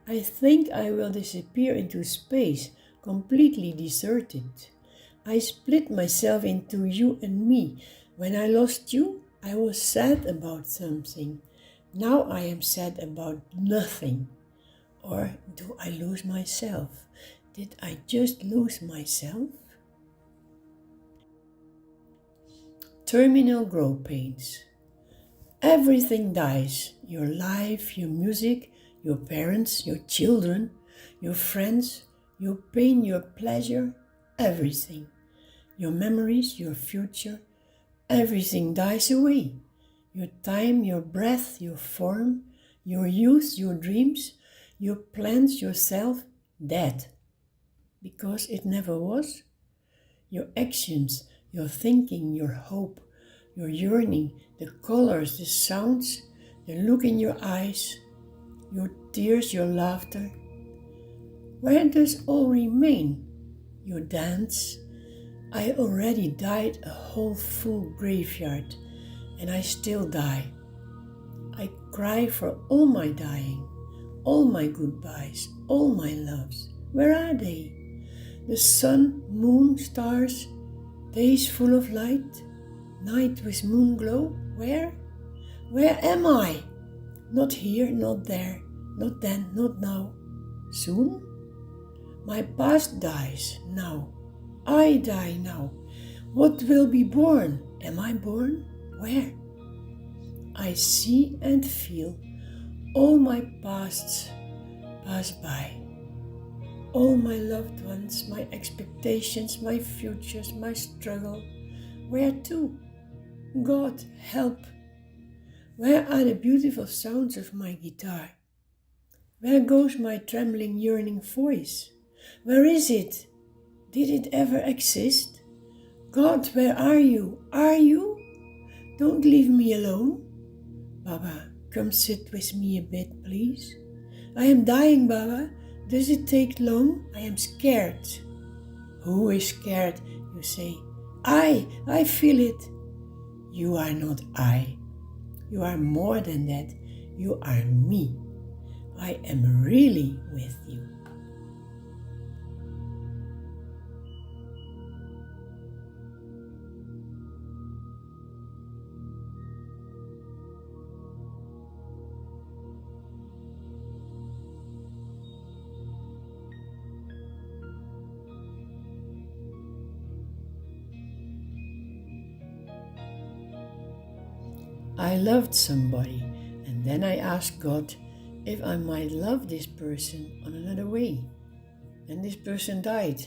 I think I will disappear into space, completely deserted. I split myself into you and me. When I lost you, I was sad about something. Now I am sad about nothing. Or do I lose myself? Did I just lose myself? Terminal growth pains. Everything dies. Your life, your music, your parents, your children, your friends, your pain, your pleasure, everything. Your memories, your future, everything dies away. Your time, your breath, your form, your youth, your dreams, your plans, yourself, dead. Because it never was. Your actions, your thinking, your hope, your yearning, the colors, the sounds, the look in your eyes, your tears, your laughter. Where does all remain? Your dance? I already died a whole full graveyard, and I still die. I cry for all my dying, all my goodbyes, all my loves. Where are they? The sun, moon, stars, days full of light, night with moon glow. Where? Where am I? Not here, not there, not then, not now. Soon? My past dies now. I die now. What will be born? Am I born? Where? I see and feel all my pasts pass by. All my loved ones, my expectations, my futures, my struggle. Where to? God, help. Where are the beautiful sounds of my guitar? Where goes my trembling, yearning voice? Where is it? Did it ever exist? God, where are you? Are you? Don't leave me alone. Baba, come sit with me a bit, please. I am dying, Baba. Does it take long? I am scared. Who is scared, you say? I feel it. You are not I. You are more than that. You are me. I am really with you. I loved somebody, and then I asked God if I might love this person on another way. And this person died.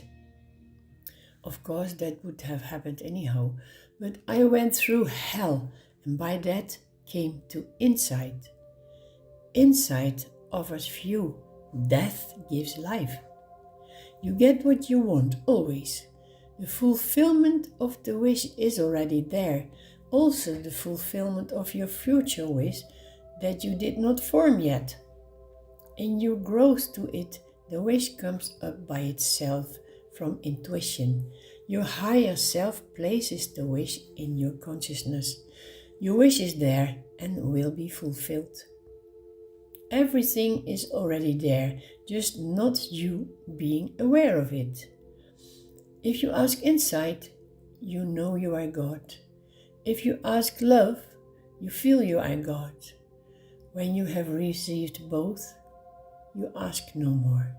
Of course, that would have happened anyhow, but I went through hell, and by that came to insight. Insight offers view, death gives life. You get what you want, always. The fulfillment of the wish is already there. Also, the fulfillment of your future wish that you did not form yet. In your growth to it, the wish comes up by itself from intuition. Your higher self places the wish in your consciousness. Your wish is there and will be fulfilled. Everything is already there, just not you being aware of it. If you ask insight, you know you are God. If you ask love, you feel you are God. When you have received both, you ask no more.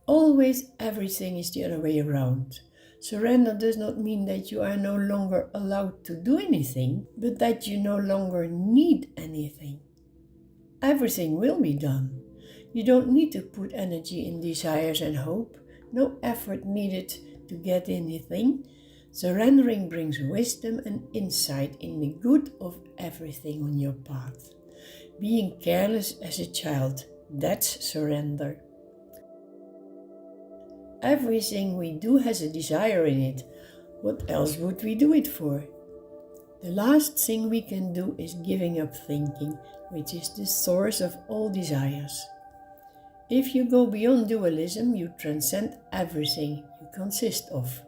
Always everything is the other way around. Surrender does not mean that you are no longer allowed to do anything, but that you no longer need anything. Everything will be done. You don't need to put energy in desires and hope. No effort needed to get anything. Surrendering brings wisdom and insight in the good of everything on your path. Being careless as a child, that's surrender. Everything we do has a desire in it. What else would we do it for? The last thing we can do is giving up thinking, which is the source of all desires. If you go beyond dualism, you transcend everything you consist of,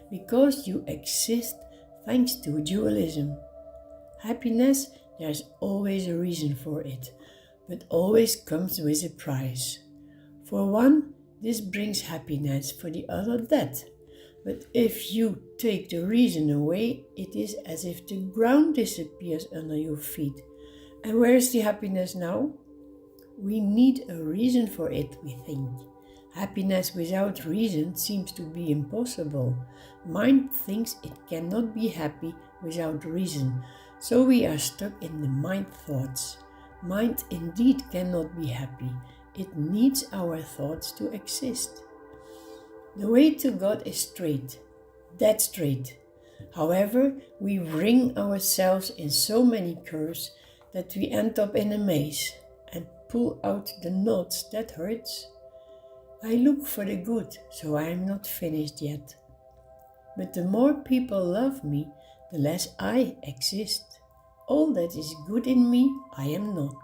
because you exist thanks to dualism. Happiness, there's always a reason for it, but always comes with a price. For one, this brings happiness, for the other, that. But if you take the reason away, it is as if the ground disappears under your feet. And where is the happiness now? We need a reason for it, we think. Happiness without reason seems to be impossible. Mind thinks it cannot be happy without reason, so we are stuck in the mind thoughts. Mind indeed cannot be happy. It needs our thoughts to exist. The way to God is straight, dead straight. However, we wring ourselves in so many curves that we end up in a maze and pull out the knots that hurts. I look for the good, so I am not finished yet. But the more people love me, the less I exist. All that is good in me, I am not.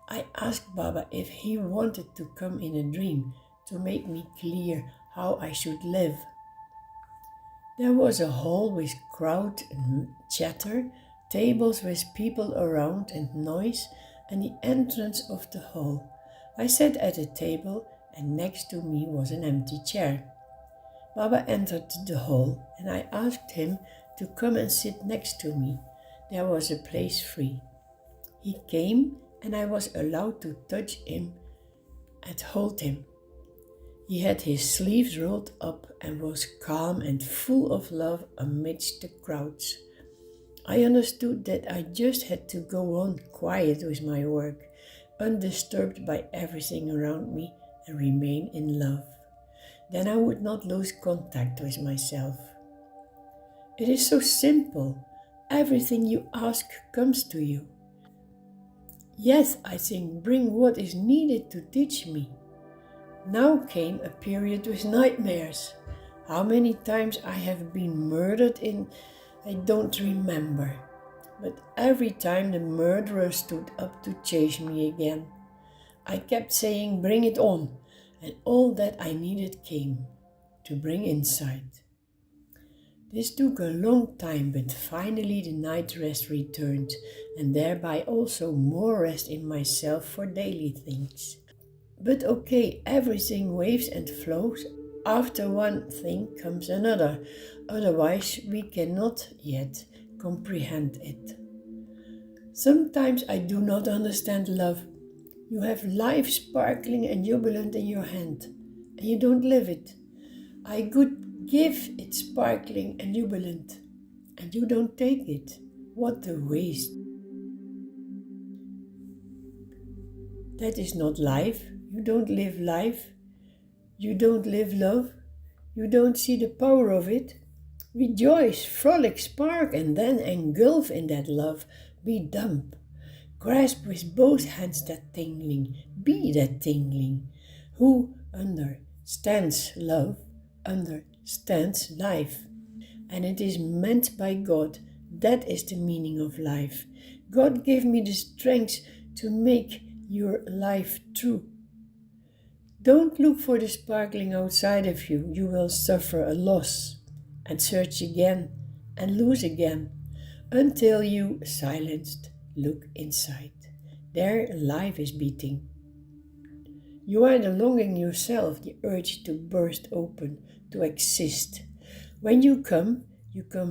I asked Baba if he wanted to come in a dream to make me clear how I should live. There was a hall with crowd and chatter, tables with people around and noise, and the entrance of the hall. I sat at a table, and next to me was an empty chair. Baba entered the hall, and I asked him to come and sit next to me. There was a place free. He came, and I was allowed to touch him and hold him. He had his sleeves rolled up and was calm and full of love amidst the crowds. I understood that I just had to go on quiet with my work, undisturbed by everything around me, and remain in love. Then I would not lose contact with myself. It is so simple. Everything you ask comes to you. Yes, I think, bring what is needed to teach me. Now came a period with nightmares. How many times I have been murdered in, I don't remember. But every time the murderer stood up to chase me again. I kept saying, bring it on, and all that I needed came, to bring insight. This took a long time, but finally the night rest returned, and thereby also more rest in myself for daily things. But okay, everything waves and flows. After one thing comes another, otherwise we cannot yet comprehend it. Sometimes I do not understand love. You have life sparkling and jubilant in your hand, and you don't live it. I could give it sparkling and jubilant, and you don't take it. What a waste. That is not life. You don't live life. You don't live love. You don't see the power of it. Rejoice, frolic, spark, and then engulf in that love. Be dumb. Grasp with both hands that tingling. Be that tingling. Who understands love, understands life. And it is meant by God. That is the meaning of life. God gave me the strength to make your life true. Don't look for the sparkling outside of you. You will suffer a loss and search again and lose again until you, silenced, look inside. There life is beating. You are the longing yourself, the urge to burst open, to exist. When you come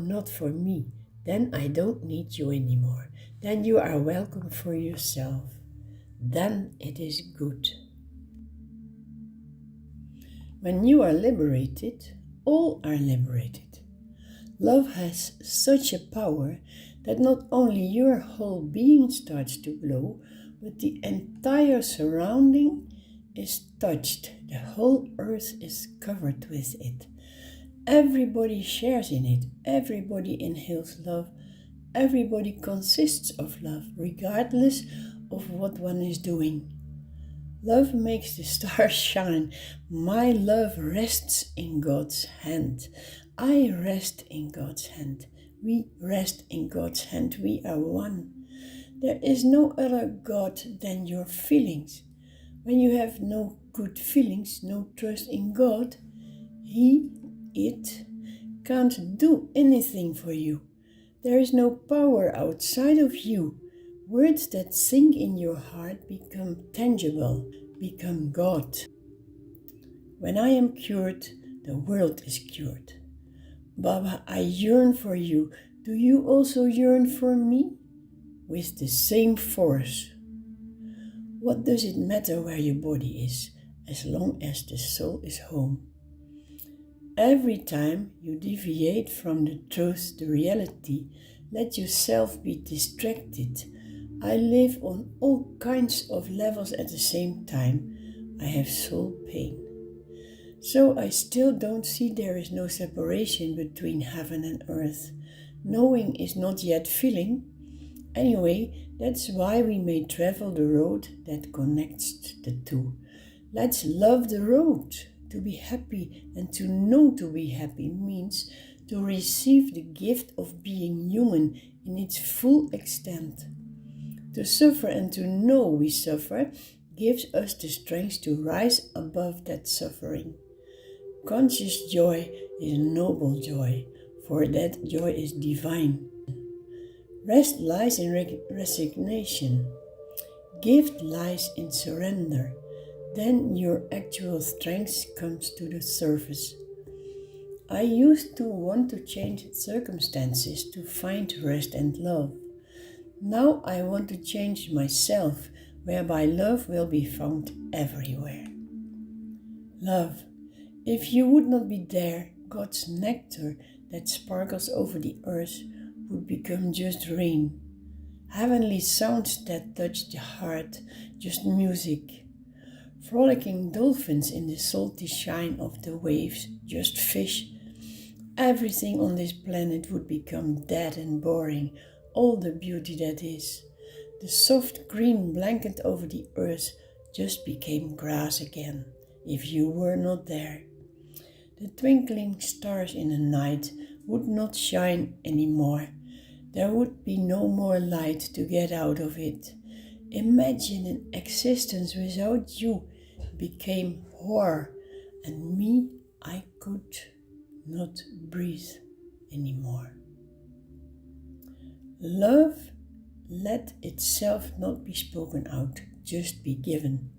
not for me. Then I don't need you anymore. Then you are welcome for yourself. Then it is good. When you are liberated, all are liberated. Love has such a power that not only your whole being starts to glow, but the entire surrounding is touched. The whole earth is covered with it. Everybody shares in it. Everybody inhales love. Everybody consists of love, regardless of what one is doing. Love makes the stars shine. My love rests in God's hand. I rest in God's hand. We rest in God's hand. We are one. There is no other God than your feelings. When you have no good feelings, no trust in God, it can't do anything for you. There is no power outside of you. Words that sink in your heart become tangible, become God. When I am cured, the world is cured. Baba, I yearn for you. Do you also yearn for me? With the same force. What does it matter where your body is, as long as the soul is home? Every time you deviate from the truth, the reality, let yourself be distracted. I live on all kinds of levels at the same time. I have soul pain. So I still don't see there is no separation between heaven and earth. Knowing is not yet feeling. Anyway, that's why we may travel the road that connects the two. Let's love the road. To be happy and to know to be happy means to receive the gift of being human in its full extent. To suffer and to know we suffer gives us the strength to rise above that suffering. Conscious joy is noble joy, for that joy is divine. Rest lies in resignation. Gift lies in surrender. Then your actual strength comes to the surface. I used to want to change circumstances to find rest and love. Now I want to change myself, whereby love will be found everywhere. Love. If you would not be there, God's nectar that sparkles over the earth would become just rain. Heavenly sounds that touch the heart, just music. Frolicking dolphins in the salty shine of the waves, just fish. Everything on this planet would become dead and boring, all the beauty that is. The soft green blanket over the earth just became grass again, if you were not there. The twinkling stars in the night would not shine anymore. There would be no more light to get out of it. Imagine an existence without you became horror, and me, I could not breathe anymore. Love, let itself not be spoken out, just be given.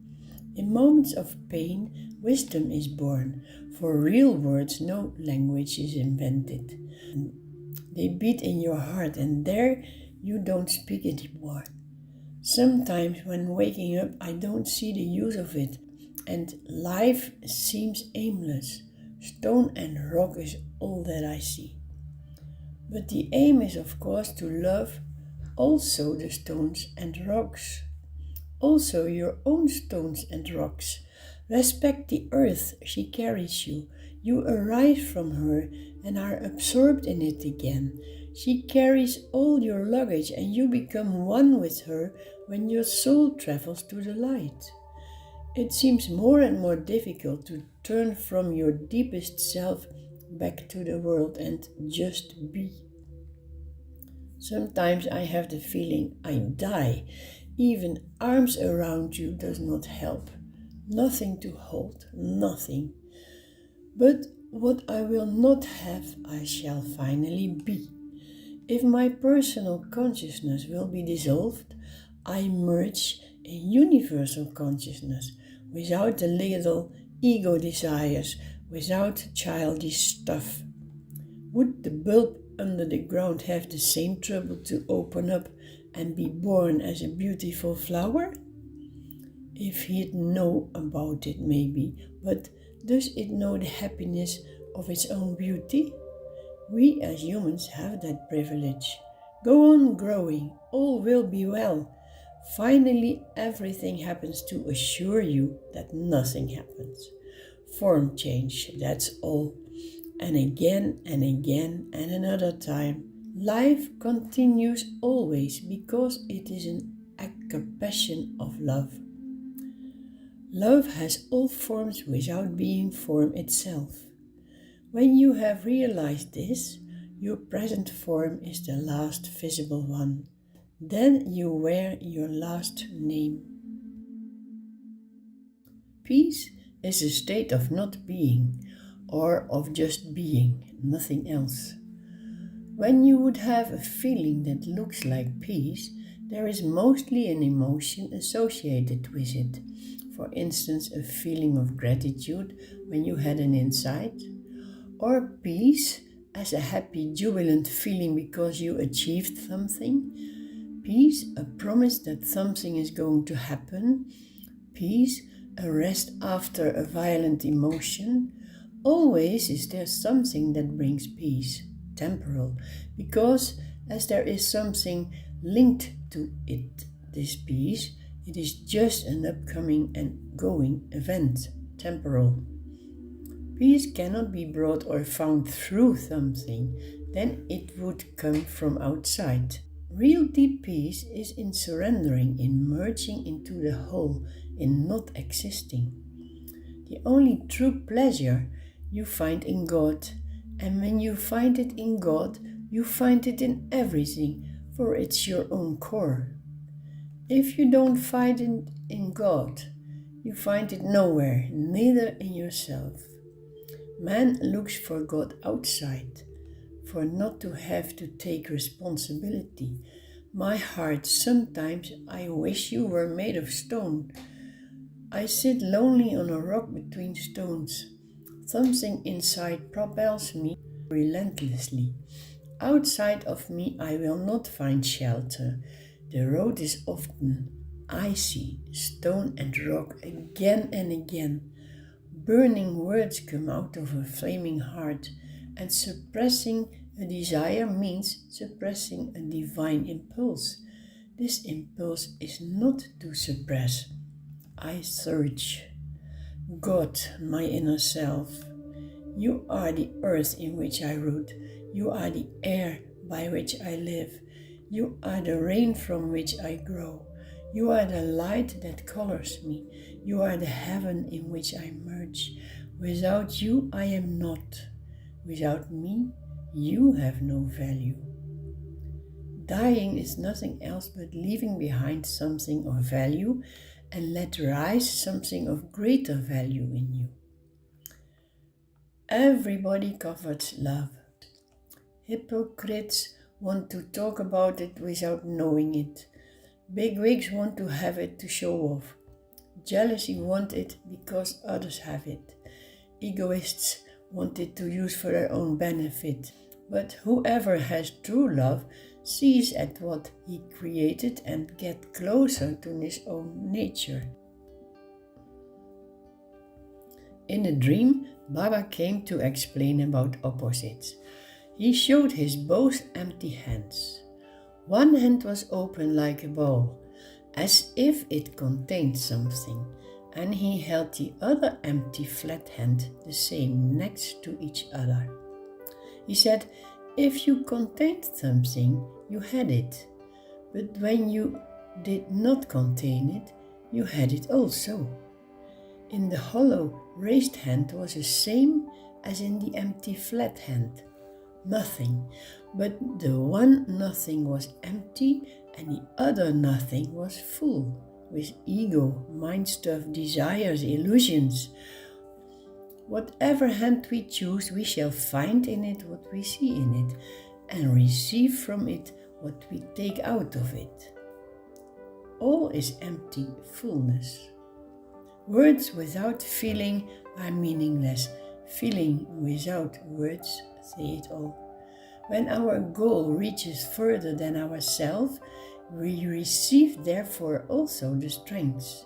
In moments of pain, wisdom is born. For real words, no language is invented. They beat in your heart, and there you don't speak anymore. Sometimes when waking up, I don't see the use of it, and life seems aimless. Stone and rock is all that I see. But the aim is, of course, to love also the stones and rocks, also your own stones and rocks. Respect the earth she carries you. You arise from her and are absorbed in it again. She carries all your luggage and you become one with her when your soul travels to the light. It seems more and more difficult to turn from your deepest self back to the world and just be. Sometimes I have the feeling I die. Even arms around you does not help. Nothing to hold, nothing. But what I will not have, I shall finally be. If my personal consciousness will be dissolved, I merge in universal consciousness, without the little ego desires, without childish stuff. Would the bulb under the ground have the same trouble to open up and be born as a beautiful flower? If he'd know about it, maybe, but does it know the happiness of its own beauty? We as humans have that privilege. Go on growing, all will be well. Finally, everything happens to assure you that nothing happens. Form change, that's all. And again and again and another time. Life continues always because it is an accapation of love. Love has all forms without being form itself. When you have realized this, your present form is the last visible one. Then you wear your last name. Peace is a state of not being, or of just being, nothing else. When you would have a feeling that looks like peace, there is mostly an emotion associated with it. For instance, a feeling of gratitude when you had an insight, or peace as a happy, jubilant feeling because you achieved something. Peace, a promise that something is going to happen. Peace, a rest after a violent emotion. Always is there something that brings peace, temporal, because as there is something linked to it, this peace, it is just an upcoming and going event, temporal. Peace cannot be brought or found through something, then it would come from outside. Real deep peace is in surrendering, in merging into the whole, in not existing. The only true pleasure you find in God, and when you find it in God, you find it in everything, for it's your own core. If you don't find it in God, you find it nowhere, neither in yourself. Man looks for God outside, for not to have to take responsibility. My heart, sometimes I wish you were made of stone. I sit lonely on a rock between stones. Something inside propels me relentlessly. Outside of me I will not find shelter. The road is often icy, stone and rock again and again. Burning words come out of a flaming heart, and suppressing a desire means suppressing a divine impulse. This impulse is not to suppress. I search. God, my inner self. You are the earth in which I root. You are the air by which I live. You are the rain from which I grow. You are the light that colors me. You are the heaven in which I merge. Without you, I am not. Without me, you have no value. Dying is nothing else but leaving behind something of value and let rise something of greater value in you. Everybody covets love. Hypocrites want to talk about it without knowing it. Bigwigs want to have it to show off. Jealousy want it because others have it. Egoists want it to use for their own benefit. But whoever has true love sees at what he created and gets closer to his own nature. In a dream, Baba came to explain about opposites. He showed his both empty hands. One hand was open like a bowl, as if it contained something, and he held the other empty flat hand the same next to each other. He said, if you contained something, you had it, but when you did not contain it, you had it also. In the hollow, raised hand was the same as in the empty flat hand. Nothing, but the one nothing was empty and the other nothing was full, with ego, mind stuff, desires, illusions. Whatever hand we choose, we shall find in it what we see in it, and receive from it what we take out of it. All is empty fullness. Words without feeling are meaningless. Feeling without words say it all. When our goal reaches further than ourselves, we receive therefore also the strength.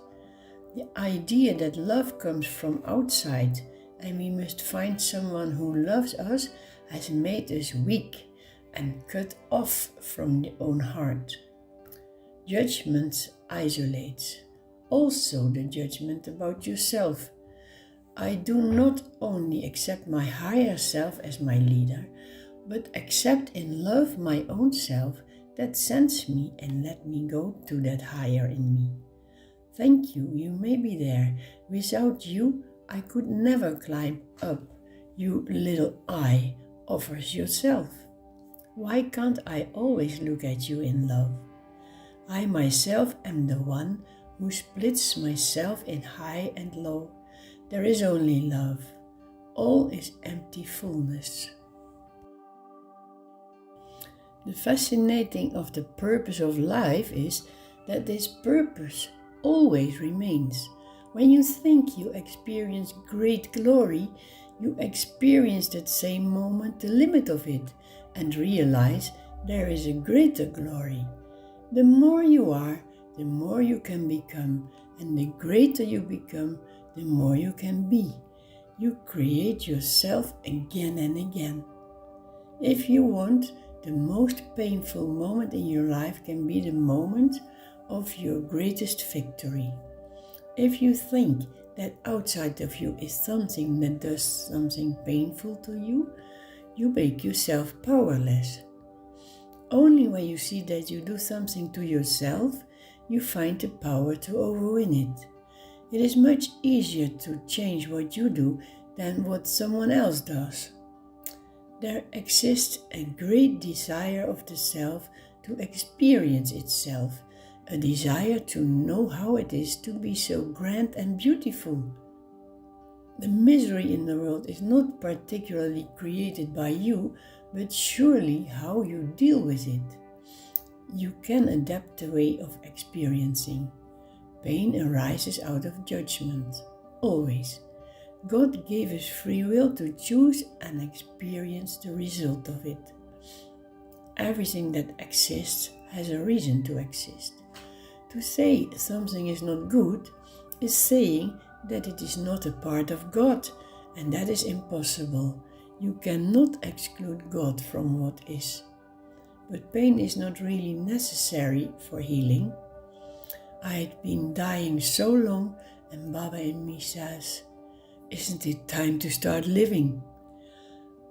The idea that love comes from outside and we must find someone who loves us has made us weak and cut off from the own heart. Judgment isolates. Also the judgment about yourself. I do not only accept my higher self as my leader, but accept in love my own self that sends me and let me go to that higher in me. Thank you, you may be there. Without you, I could never climb up. You little I offers yourself. Why can't I always look at you in love? I myself am the one who splits myself in high and low. There is only love. All is empty fullness. The fascinating of the purpose of life is that this purpose always remains. When you think you experience great glory, you experience that same moment the limit of it and realize there is a greater glory. The more you are, the more you can become, and the greater you become, the more you can be. You create yourself again and again. If you want, the most painful moment in your life can be the moment of your greatest victory. If you think that outside of you is something that does something painful to you, you make yourself powerless. Only when you see that you do something to yourself, you find the power to overwin it. It is much easier to change what you do than what someone else does. There exists a great desire of the self to experience itself, a desire to know how it is to be so grand and beautiful. The misery in the world is not particularly created by you, but surely how you deal with it. You can adapt the way of experiencing. Pain arises out of judgment, always. God gave us free will to choose and experience the result of it. Everything that exists has a reason to exist. To say something is not good is saying that it is not a part of God, and that is impossible. You cannot exclude God from what is. But pain is not really necessary for healing. I had been dying so long, and Baba in me says, isn't it time to start living?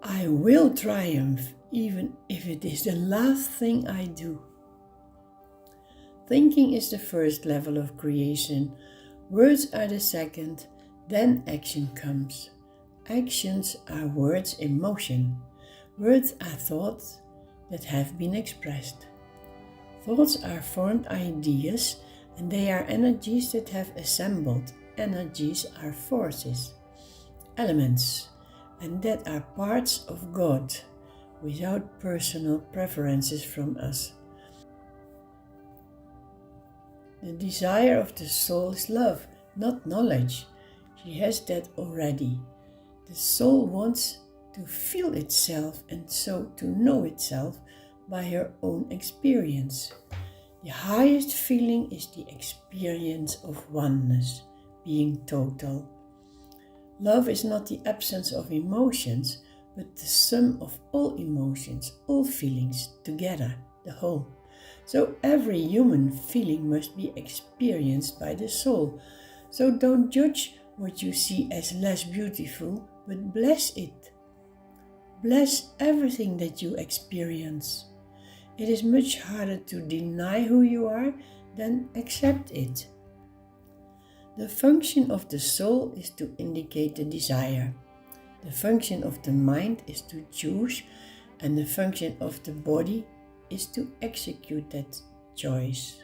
I will triumph, even if it is the last thing I do. Thinking is the first level of creation. Words are the second, then action comes. Actions are words in motion. Words are thoughts that have been expressed. Thoughts are formed ideas, and they are energies that have assembled. Energies are forces, elements, and that are parts of God, without personal preferences from us. The desire of the soul is love, not knowledge. She has that already. The soul wants to feel itself and so to know itself by her own experience. The highest feeling is the experience of oneness, being total. Love is not the absence of emotions, but the sum of all emotions, all feelings together, the whole. So every human feeling must be experienced by the soul. So don't judge what you see as less beautiful, but bless it. Bless everything that you experience. It is much harder to deny who you are than accept it. The function of the soul is to indicate the desire. The function of the mind is to choose, and the function of the body is to execute that choice.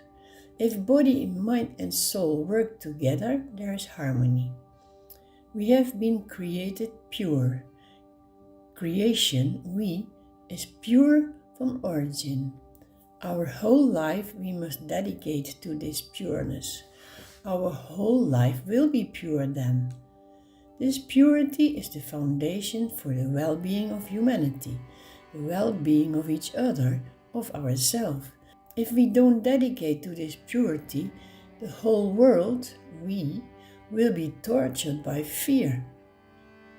If body, mind and soul work together, there is harmony. We have been created pure. Creation, we, is pure from origin. Our whole life we must dedicate to this pureness. Our whole life will be pure then. This purity is the foundation for the well-being of humanity, the well-being of each other, of ourselves. If we don't dedicate to this purity, the whole world, we, will be tortured by fear.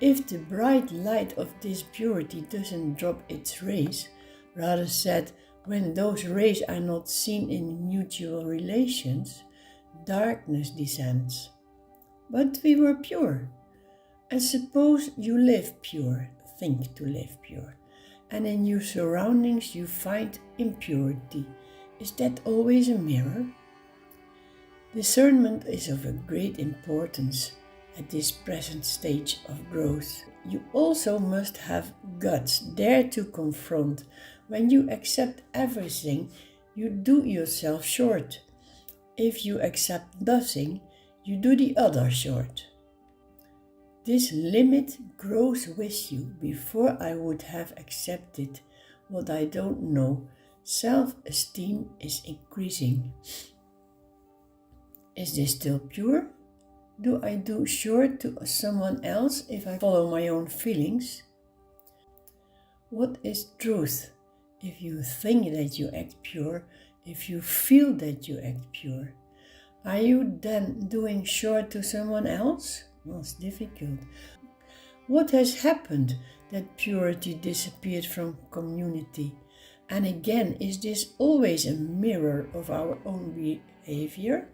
If the bright light of this purity doesn't drop its rays, rather said, when those rays are not seen in mutual relations, darkness descends. But we were pure. And suppose you live pure, think to live pure, and in your surroundings you find impurity. Is that always a mirror? Discernment is of a great importance at this present stage of growth. You also must have guts, dare to confront. When you accept everything, you do yourself short. If you accept nothing, you do the other short. This limit grows with you. Before I would have accepted what I don't know, self-esteem is increasing. Is this still pure? Do I do short to someone else if I follow my own feelings? What is truth? If you think that you act pure, if you feel that you act pure, are you then doing short to someone else? Well, it's difficult. What has happened that purity disappeared from community? And again, is this always a mirror of our own behavior?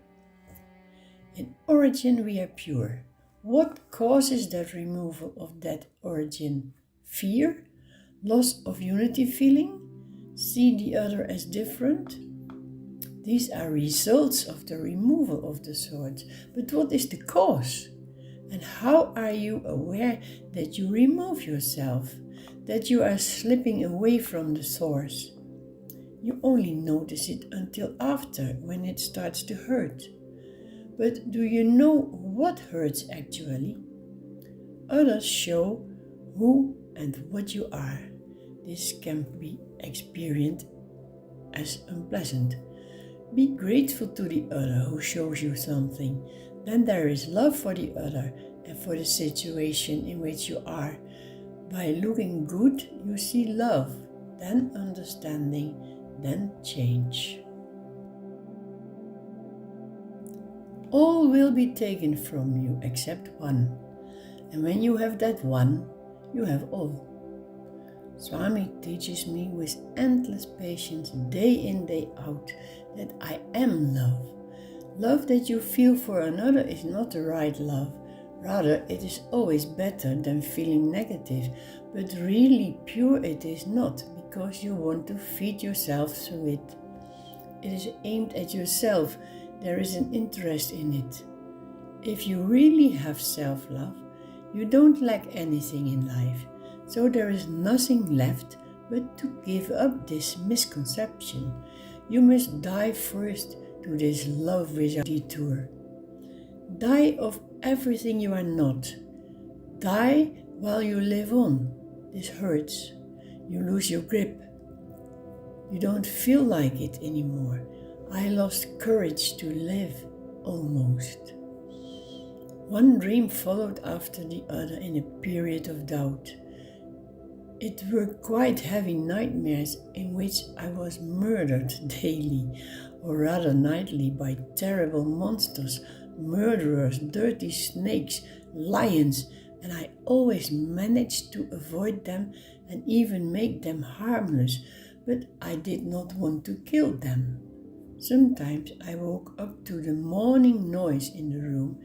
In origin we are pure. What causes that removal of that origin? Fear? Loss of unity feeling? See the other as different? These are results of the removal of the source. But what is the cause? And how are you aware that you remove yourself, that you are slipping away from the source? You only notice it until after, when it starts to hurt. But do you know what hurts actually? Others show who and what you are. This can be experienced as unpleasant. Be grateful to the other who shows you something. Then there is love for the other and for the situation in which you are. By looking good, you see love, then understanding, then change. All will be taken from you except one. And when you have that one, you have all. Swami teaches me with endless patience day in, day out, that I am love. Love that you feel for another is not the right love. Rather, it is always better than feeling negative, but really pure it is not, because you want to feed yourself through it. It is aimed at yourself. There is an interest in it. If you really have self-love, you don't lack anything in life. So there is nothing left but to give up this misconception. You must die first to this love without detour. Die of everything you are not. Die while you live on. This hurts. You lose your grip. You don't feel like it anymore. I lost courage to live, almost. One dream followed after the other in a period of doubt. It were quite heavy nightmares in which I was murdered daily, or rather nightly, by terrible monsters, murderers, dirty snakes, lions, and I always managed to avoid them and even make them harmless, but I did not want to kill them. Sometimes I woke up to the morning noise in the room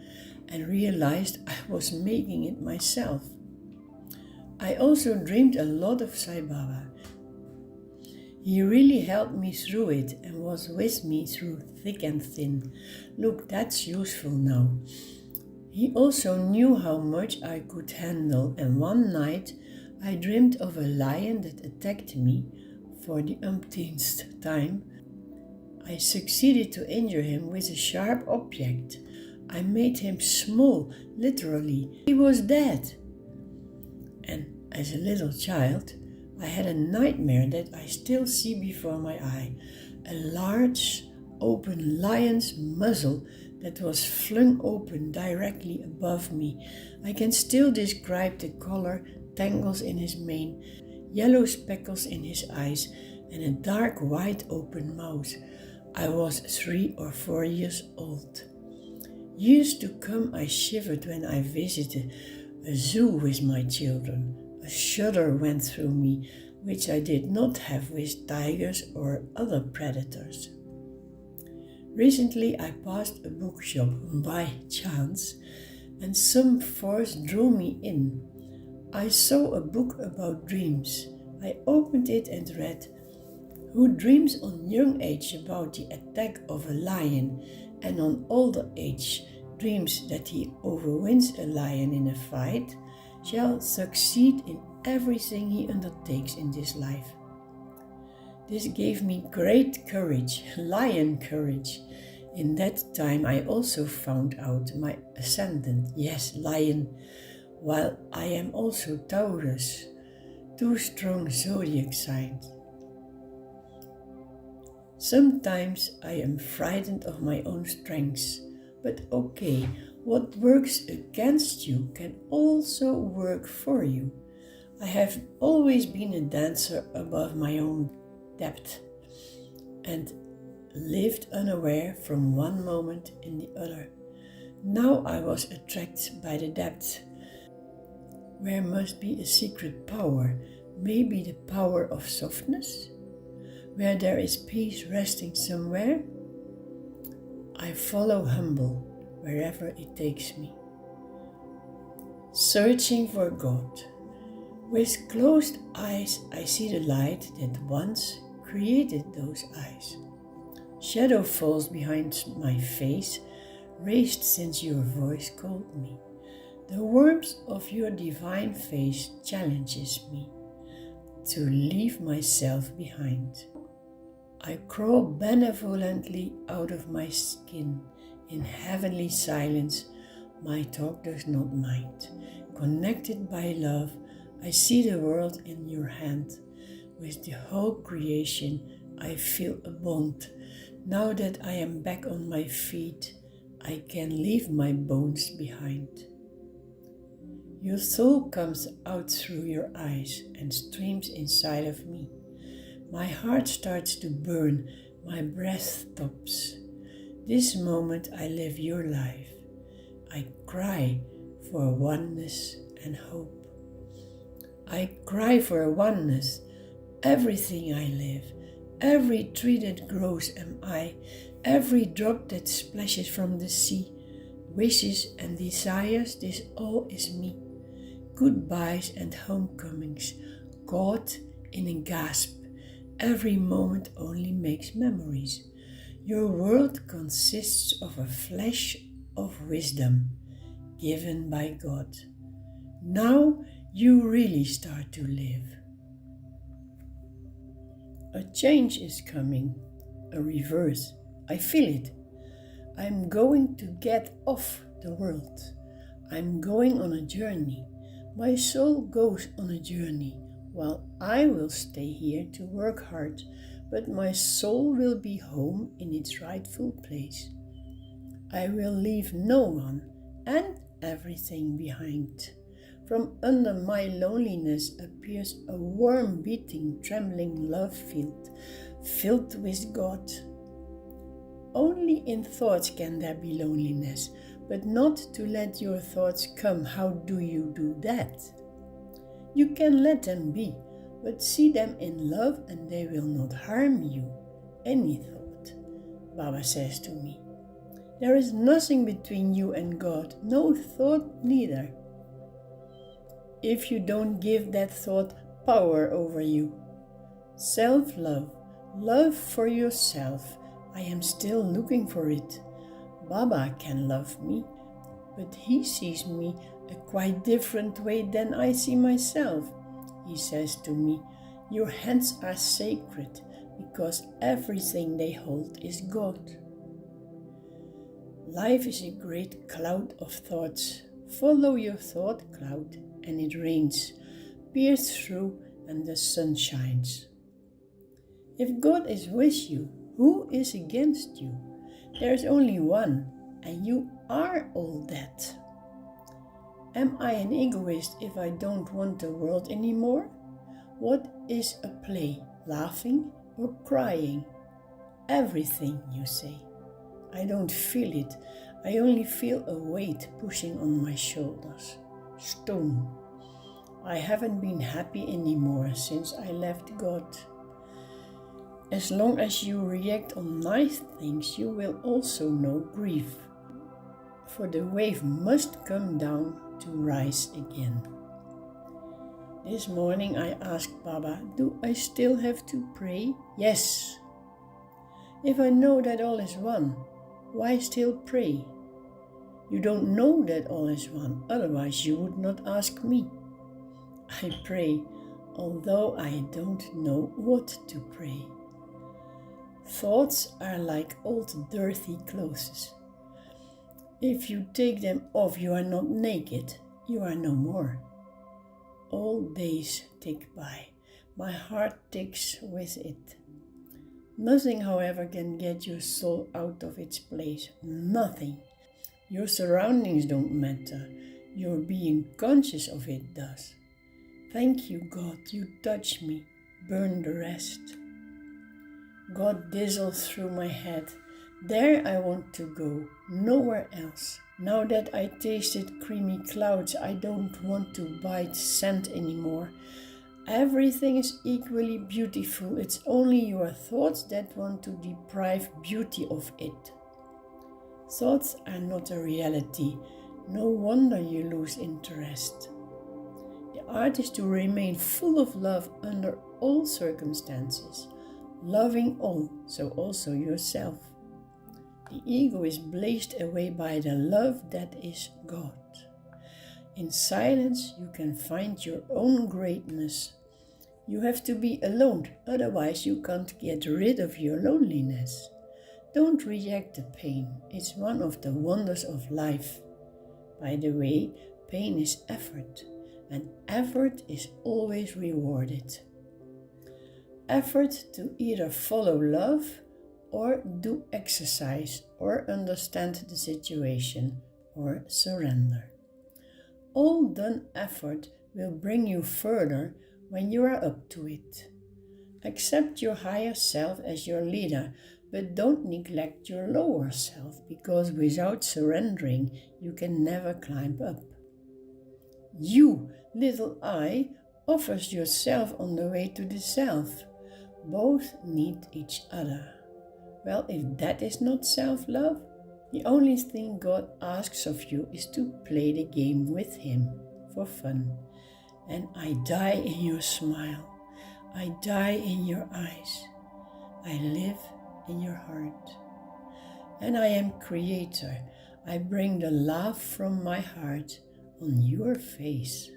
and realized I was making it myself. I also dreamed a lot of Sai Baba. He really helped me through it and was with me through thick and thin. Look, that's useful now. He also knew how much I could handle, and one night I dreamed of a lion that attacked me for the umpteenth time. I succeeded to injure him with a sharp object. I made him small, literally. He was dead. And as a little child, I had a nightmare that I still see before my eye. A large, open lion's muzzle that was flung open directly above me. I can still describe the color, tangles in his mane, yellow speckles in his eyes, and a dark, wide open mouth. I was 3 or 4 years old. Years to come, I shivered when I visited a zoo with my children. A shudder went through me, which I did not have with tigers or other predators. Recently I passed a bookshop by chance, and some force drew me in. I saw a book about dreams. I opened it and read, "Who dreams on young age about the attack of a lion, and on older age dreams that he overwins a lion in a fight, shall succeed in everything he undertakes in this life." This gave me great courage, lion courage. In that time I also found out my ascendant, yes, lion, while I am also Taurus, 2 strong zodiac signs. Sometimes I am frightened of my own strengths, but okay, what works against you can also work for you. I have always been a dancer above my own depth and lived unaware from one moment in the other. Now I was attracted by the depth, where must be a secret power, maybe the power of softness, where there is peace resting somewhere. I follow humble wherever it takes me. Searching for God. With closed eyes, I see the light that once created those eyes. Shadow falls behind my face, raised since your voice called me. The warmth of your divine face challenges me to leave myself behind. I crawl benevolently out of my skin in heavenly silence. My talk does not mind. Connected by love, I see the world in your hand. With the whole creation, I feel a bond. Now that I am back on my feet, I can leave my bones behind. Your soul comes out through your eyes and streams inside of me. My heart starts to burn, my breath stops. This moment I live your life. I cry for oneness and hope. I cry for oneness. Everything I live, every tree that grows am I, every drop that splashes from the sea, wishes and desires, this all is me. Goodbyes and homecomings, caught in a gasp. Every moment only makes memories. Your world consists of a flash of wisdom given by God. Now you really start to live. A change is coming, a reverse. I feel it. I'm going to get off the world. I'm going on a journey. My soul goes on a journey, while I will stay here to work hard, but my soul will be home in its rightful place. I will leave no one and everything behind. From under my loneliness appears a warm beating, trembling love field, filled with God. Only in thoughts can there be loneliness, but not to let your thoughts come. How do you do that? You can let them be, but see them in love and they will not harm you. Any thought, Baba says to me. There is nothing between you and God, no thought neither. If you don't give that thought power over you. Self-love, love for yourself, I am still looking for it. Baba can love me, but he sees me a quite different way than I see myself. He says to me, your hands are sacred because everything they hold is God. Life is a great cloud of thoughts. Follow your thought cloud and it rains, pierce through and the sun shines. If God is with you, who is against you? There is only one, and you are all that. Am I an egoist if I don't want the world anymore? What is a play, laughing or crying? Everything, you say. I don't feel it. I only feel a weight pushing on my shoulders. Stone. I haven't been happy anymore since I left God. As long as you react on nice things, you will also know grief. For the wave must come down to rise again. This morning I asked Baba, do I still have to pray? Yes. If I know that all is one, why still pray? You don't know that all is one, otherwise you would not ask me. I pray, although I don't know what to pray. Thoughts are like old dirty clothes. If you take them off, you are not naked, you are no more. All days tick by, my heart ticks with it. Nothing, however, can get your soul out of its place. Nothing. Your surroundings don't matter. Your being conscious of it does. Thank you, God, you touch me. Burn the rest. God diesels through my head. There I want to go, nowhere else. Now that I tasted creamy clouds, I don't want to bite sand anymore. Everything is equally beautiful. It's only your thoughts that want to deprive beauty of it. Thoughts are not a reality. No wonder you lose interest. The art is to remain full of love under all circumstances, loving all, so also yourself. The ego is blazed away by the love that is God. In silence you can find your own greatness. You have to be alone, otherwise you can't get rid of your loneliness. Don't reject the pain, it's one of the wonders of life. By the way, pain is effort, and effort is always rewarded. Effort to either follow love or do exercise or understand the situation or surrender. All done effort will bring you further when you are up to it. Accept your higher self as your leader, but don't neglect your lower self, because without surrendering, you can never climb up. You, little I, offers yourself on the way to the self. Both need each other. Well, if that is not self-love, the only thing God asks of you is to play the game with Him for fun. And I die in your smile. I die in your eyes. I live in your heart. And I am creator. I bring the laugh from my heart on your face.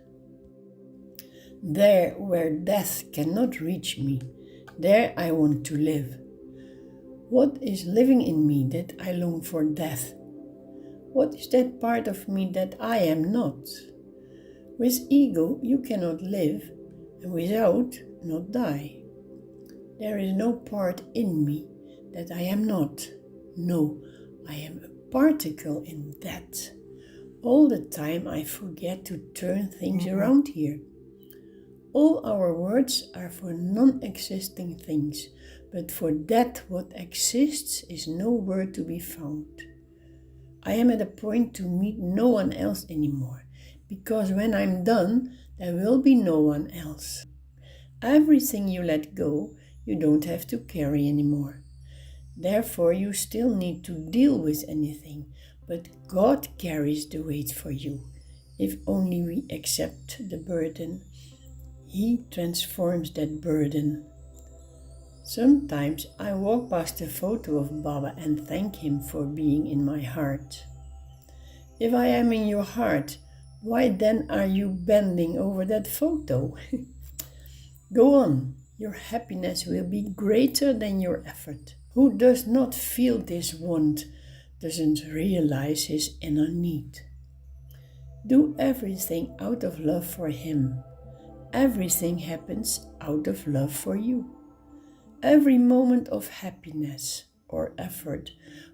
There where death cannot reach me, there I want to live. What is living in me that I long for death? What is that part of me that I am not? With ego you cannot live, and without not die. There is no part in me that I am not. No, I am a particle in that. All the time I forget to turn things around here. All our words are for non-existing things, but for that what exists is nowhere to be found. I am at a point to meet no one else anymore, because when I'm done, there will be no one else. Everything you let go, you don't have to carry anymore. Therefore, you still need to deal with anything, but God carries the weight for you. If only we accept the burden, He transforms that burden. Sometimes I walk past a photo of Baba and thank him for being in my heart. If I am in your heart, why then are you bending over that photo? Go on, your happiness will be greater than your effort. Who does not feel this want doesn't realize his inner need. Do everything out of love for him. Everything happens out of love for you. Every moment of happiness or effort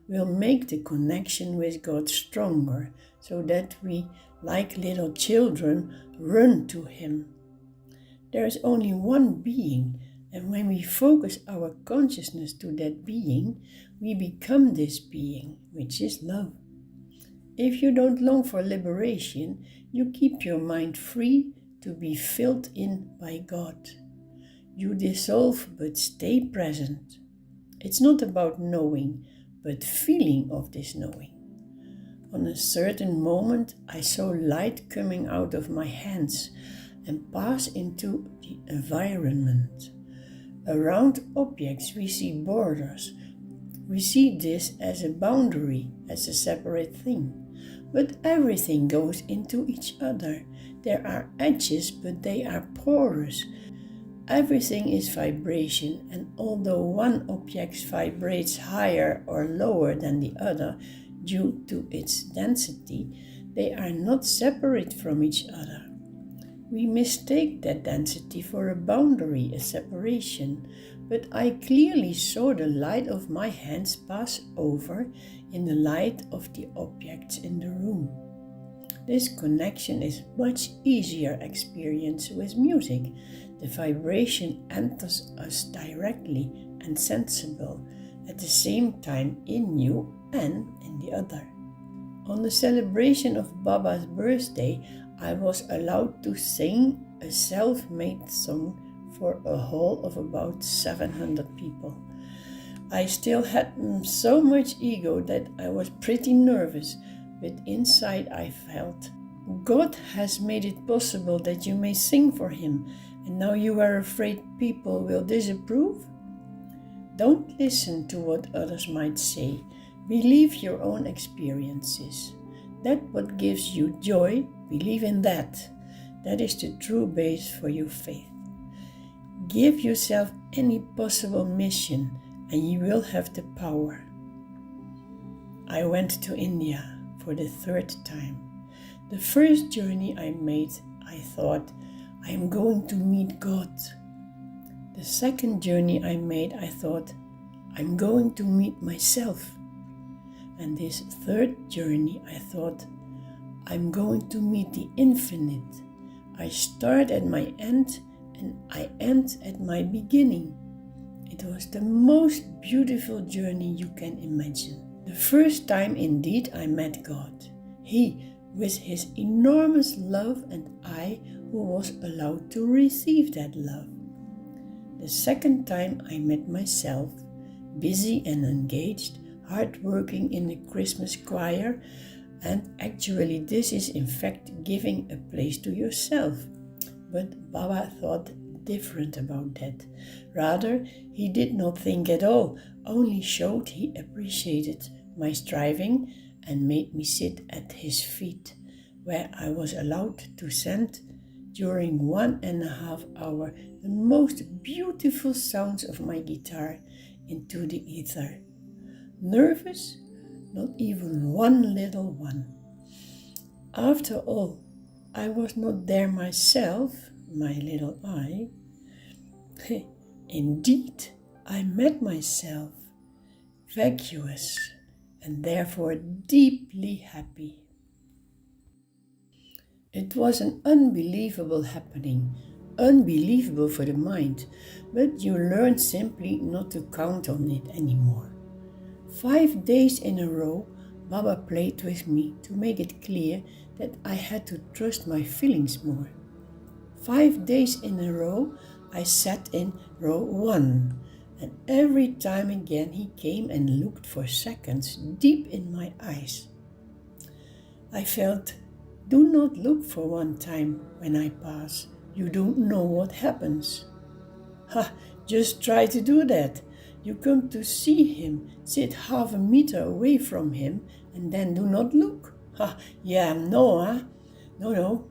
will make the connection with God stronger, so that we, like little children, run to Him. There is only one being, and when we focus our consciousness to that being, we become this being, which is love. If you don't long for liberation, you keep your mind free to be filled in by God. You dissolve but stay present. It's not about knowing, but feeling of this knowing. On a certain moment, I saw light coming out of my hands and pass into the environment. Around objects, we see borders. We see this as a boundary, as a separate thing. But everything goes into each other. There are edges, but they are porous. Everything is vibration, and although one object vibrates higher or lower than the other due to its density, they are not separate from each other. We mistake that density for a boundary, a separation, but I clearly saw the light of my hands pass over in the light of the objects in the room. This connection is much easier experienced with music. The vibration enters us directly and sensible at the same time in you and in the other. On the celebration of Baba's birthday, I was allowed to sing a self-made song for a hall of about 700 people. I still had so much ego that I was pretty nervous, but inside I felt, God has made it possible that you may sing for Him, and now you are afraid people will disapprove? Don't listen to what others might say. Believe your own experiences. That what gives you joy, believe in that. That is the true base for your faith. Give yourself any possible mission and you will have the power. I went to India for the third time. The first journey I made, I thought, I am going to meet God. The second journey I made, I thought, I'm going to meet myself. And this third journey, I thought, I'm going to meet the infinite. I start at my end and I end at my beginning. It was the most beautiful journey you can imagine. The first time indeed I met God. He with His enormous love and I who was allowed to receive that love. The second time I met myself, busy and engaged, hard-working in the Christmas choir, and actually this is in fact giving a place to yourself. But Baba thought different about that. Rather, he did not think at all, only showed he appreciated my striving and made me sit at his feet, where I was allowed to send during 1.5 hours the most beautiful sounds of my guitar into the ether. Nervous? Not even one little one. After all, I was not there myself, my little I. Indeed, I met myself, vacuous, and therefore deeply happy. It was an unbelievable happening, unbelievable for the mind, but you learn simply not to count on it anymore. 5 days in a row, Baba played with me to make it clear that I had to trust my feelings more. 5 days in a row, I sat in row 1, and every time again he came and looked for seconds deep in my eyes. I felt, do not look for one time when I pass. You don't know what happens. Ha, just try to do that. You come to see him, sit half a meter away from him, and then do not look. Ha, yeah, no, huh? No.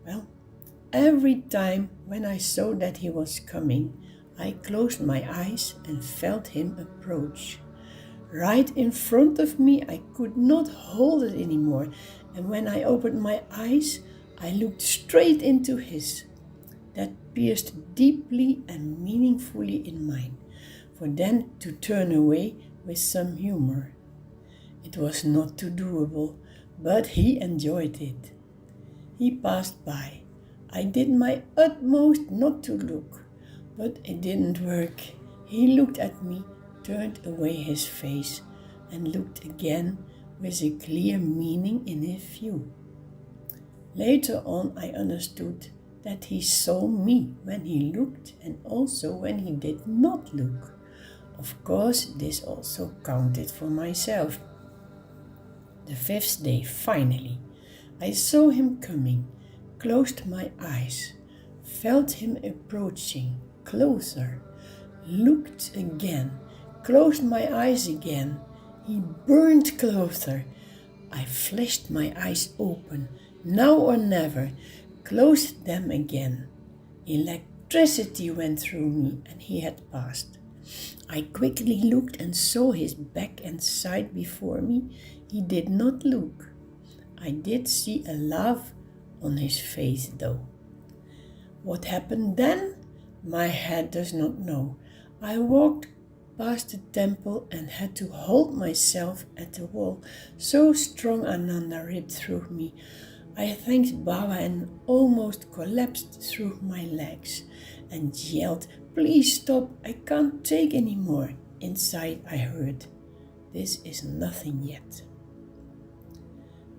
Well, every time when I saw that he was coming, I closed my eyes and felt him approach. Right in front of me, I could not hold it anymore, and when I opened my eyes, I looked straight into his. That pierced deeply and meaningfully in mine, for then to turn away with some humor. It was not too doable, but he enjoyed it. He passed by. I did my utmost not to look, but it didn't work. He looked at me, turned away his face, and looked again with a clear meaning in his view. Later on, I understood that he saw me when he looked and also when he did not look. Of course, this also counted for myself. The 5th day, finally, I saw him coming, closed my eyes, felt him approaching, closer, looked again, closed my eyes again. He burned closer. I flashed my eyes open, now or never, closed them again. Electricity went through me and he had passed. I quickly looked and saw his back and side before me. He did not look. I did see a laugh on his face though. What happened then? My head does not know. I walked past the temple and had to hold myself at the wall. So strong Ananda ripped through me. I thanked Baba and almost collapsed through my legs and yelled, please stop, I can't take anymore. Inside I heard, this is nothing yet.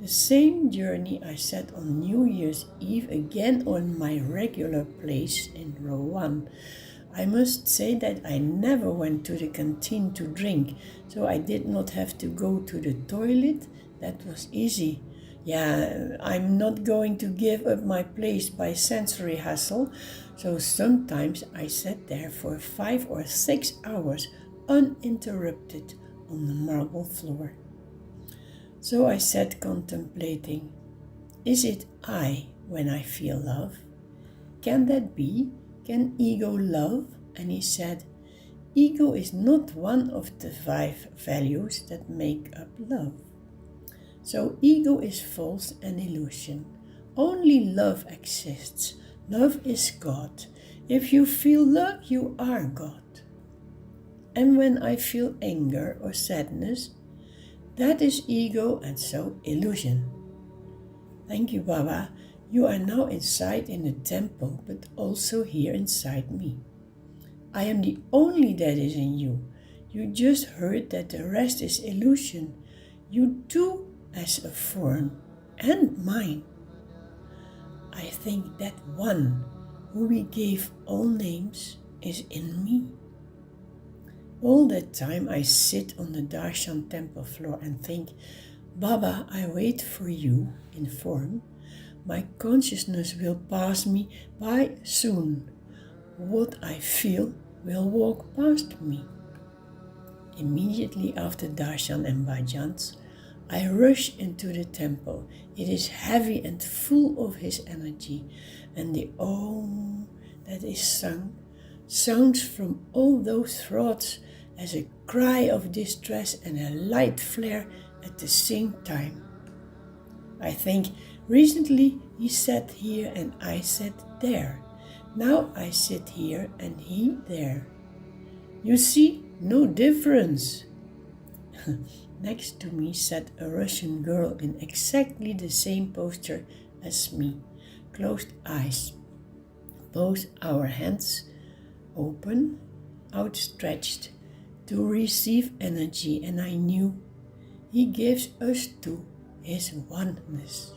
The same journey I sat on New Year's Eve again on my regular place in row 1. I must say that I never went to the canteen to drink, so I did not have to go to the toilet. That was easy. Yeah, I'm not going to give up my place by sensory hustle, so sometimes I sat there for 5 or 6 hours uninterrupted on the marble floor. So I sat contemplating, is it I when I feel love? Can that be? Can ego love? And he said, ego is not one of the 5 values that make up love. So ego is false and illusion. Only love exists. Love is God. If you feel love, you are God. And when I feel anger or sadness, that is ego and so illusion. Thank you, Baba. You are now inside in the temple, but also here inside me. I am the only that is in you. You just heard that the rest is illusion. You too as a form and mine. I think that one who we gave all names is in me. All that time I sit on the Darshan temple floor and think, Baba, I wait for you in form. My consciousness will pass me by soon. What I feel will walk past me. Immediately after Darshan and Bhajans, I rush into the temple. It is heavy and full of his energy, and the Om that is sung sounds from all those throats as a cry of distress and a light flare at the same time. I think recently he sat here and I sat there. Now I sit here and he there. You see, no difference. Next to me sat a Russian girl in exactly the same posture as me, closed eyes, both our hands open, outstretched to receive energy, and I knew He gives us to His oneness.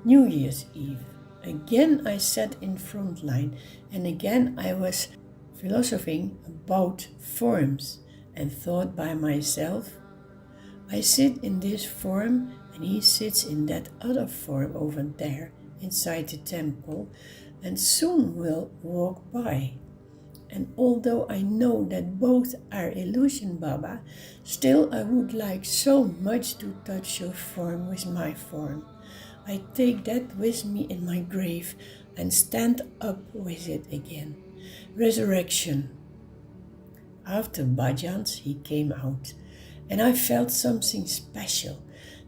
New Year's Eve. Again I sat in front line, and again I was philosophing about forms and thought by myself, I sit in this form and he sits in that other form over there inside the temple, and soon will walk by. And although I know that both are illusion, Baba, still I would like so much to touch your form with my form. I take that with me in my grave and stand up with it again. Resurrection. After bhajans he came out, and I felt something special,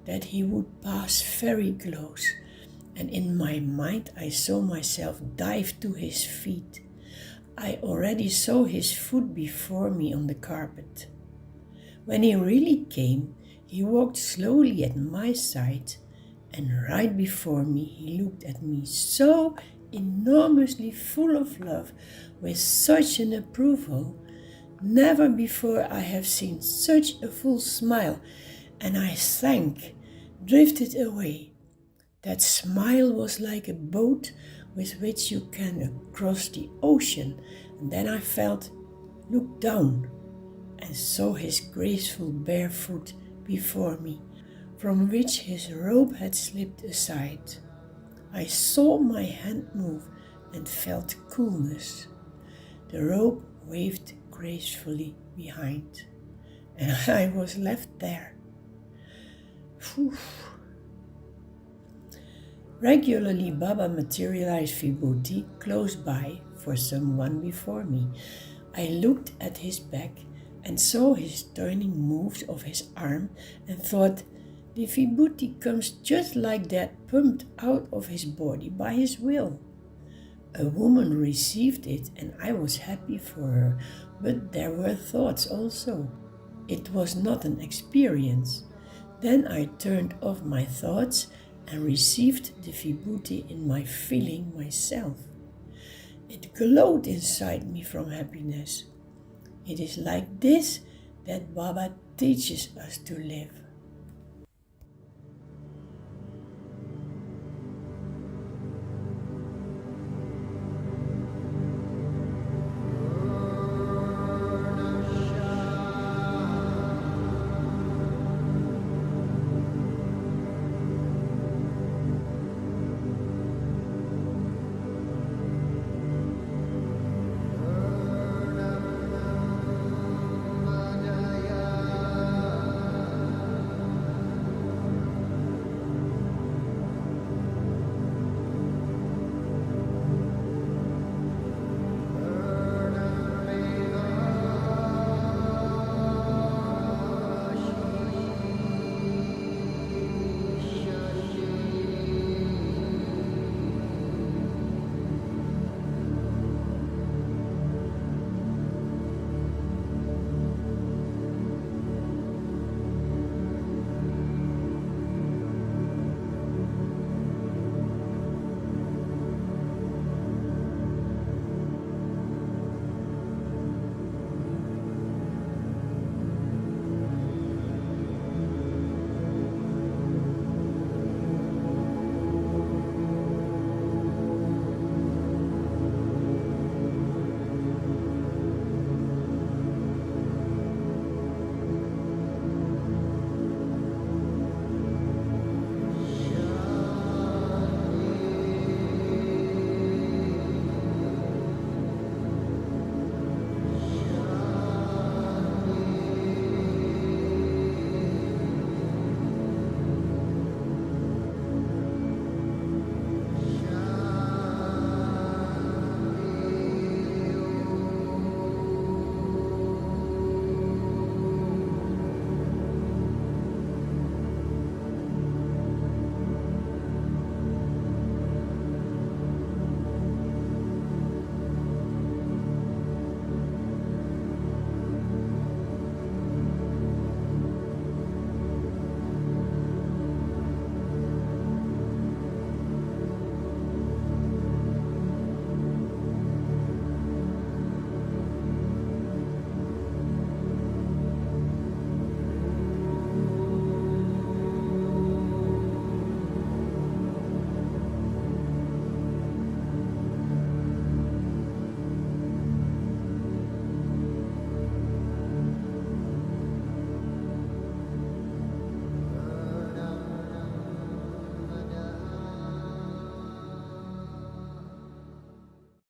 that he would pass very close, and in my mind I saw myself dive to his feet. I already saw his foot before me on the carpet. When he really came, he walked slowly at my side, and right before me he looked at me so enormously full of love, with such an approval. Never before I have seen such a full smile, and I sank, drifted away. That smile was like a boat with which you can cross the ocean, and then I looked down, and saw his graceful bare foot before me, from which his robe had slipped aside. I saw my hand move and felt coolness. The robe waved gracefully behind, and I was left there. Whew. Regularly Baba materialized Vibhuti close by for someone before me. I looked at his back and saw his turning moves of his arm and thought, the Vibhuti comes just like that, pumped out of his body by his will. A woman received it and I was happy for her, but there were thoughts also. It was not an experience. Then I turned off my thoughts and received the Vibhuti in my feeling myself. It glowed inside me from happiness. It is like this that Baba teaches us to live.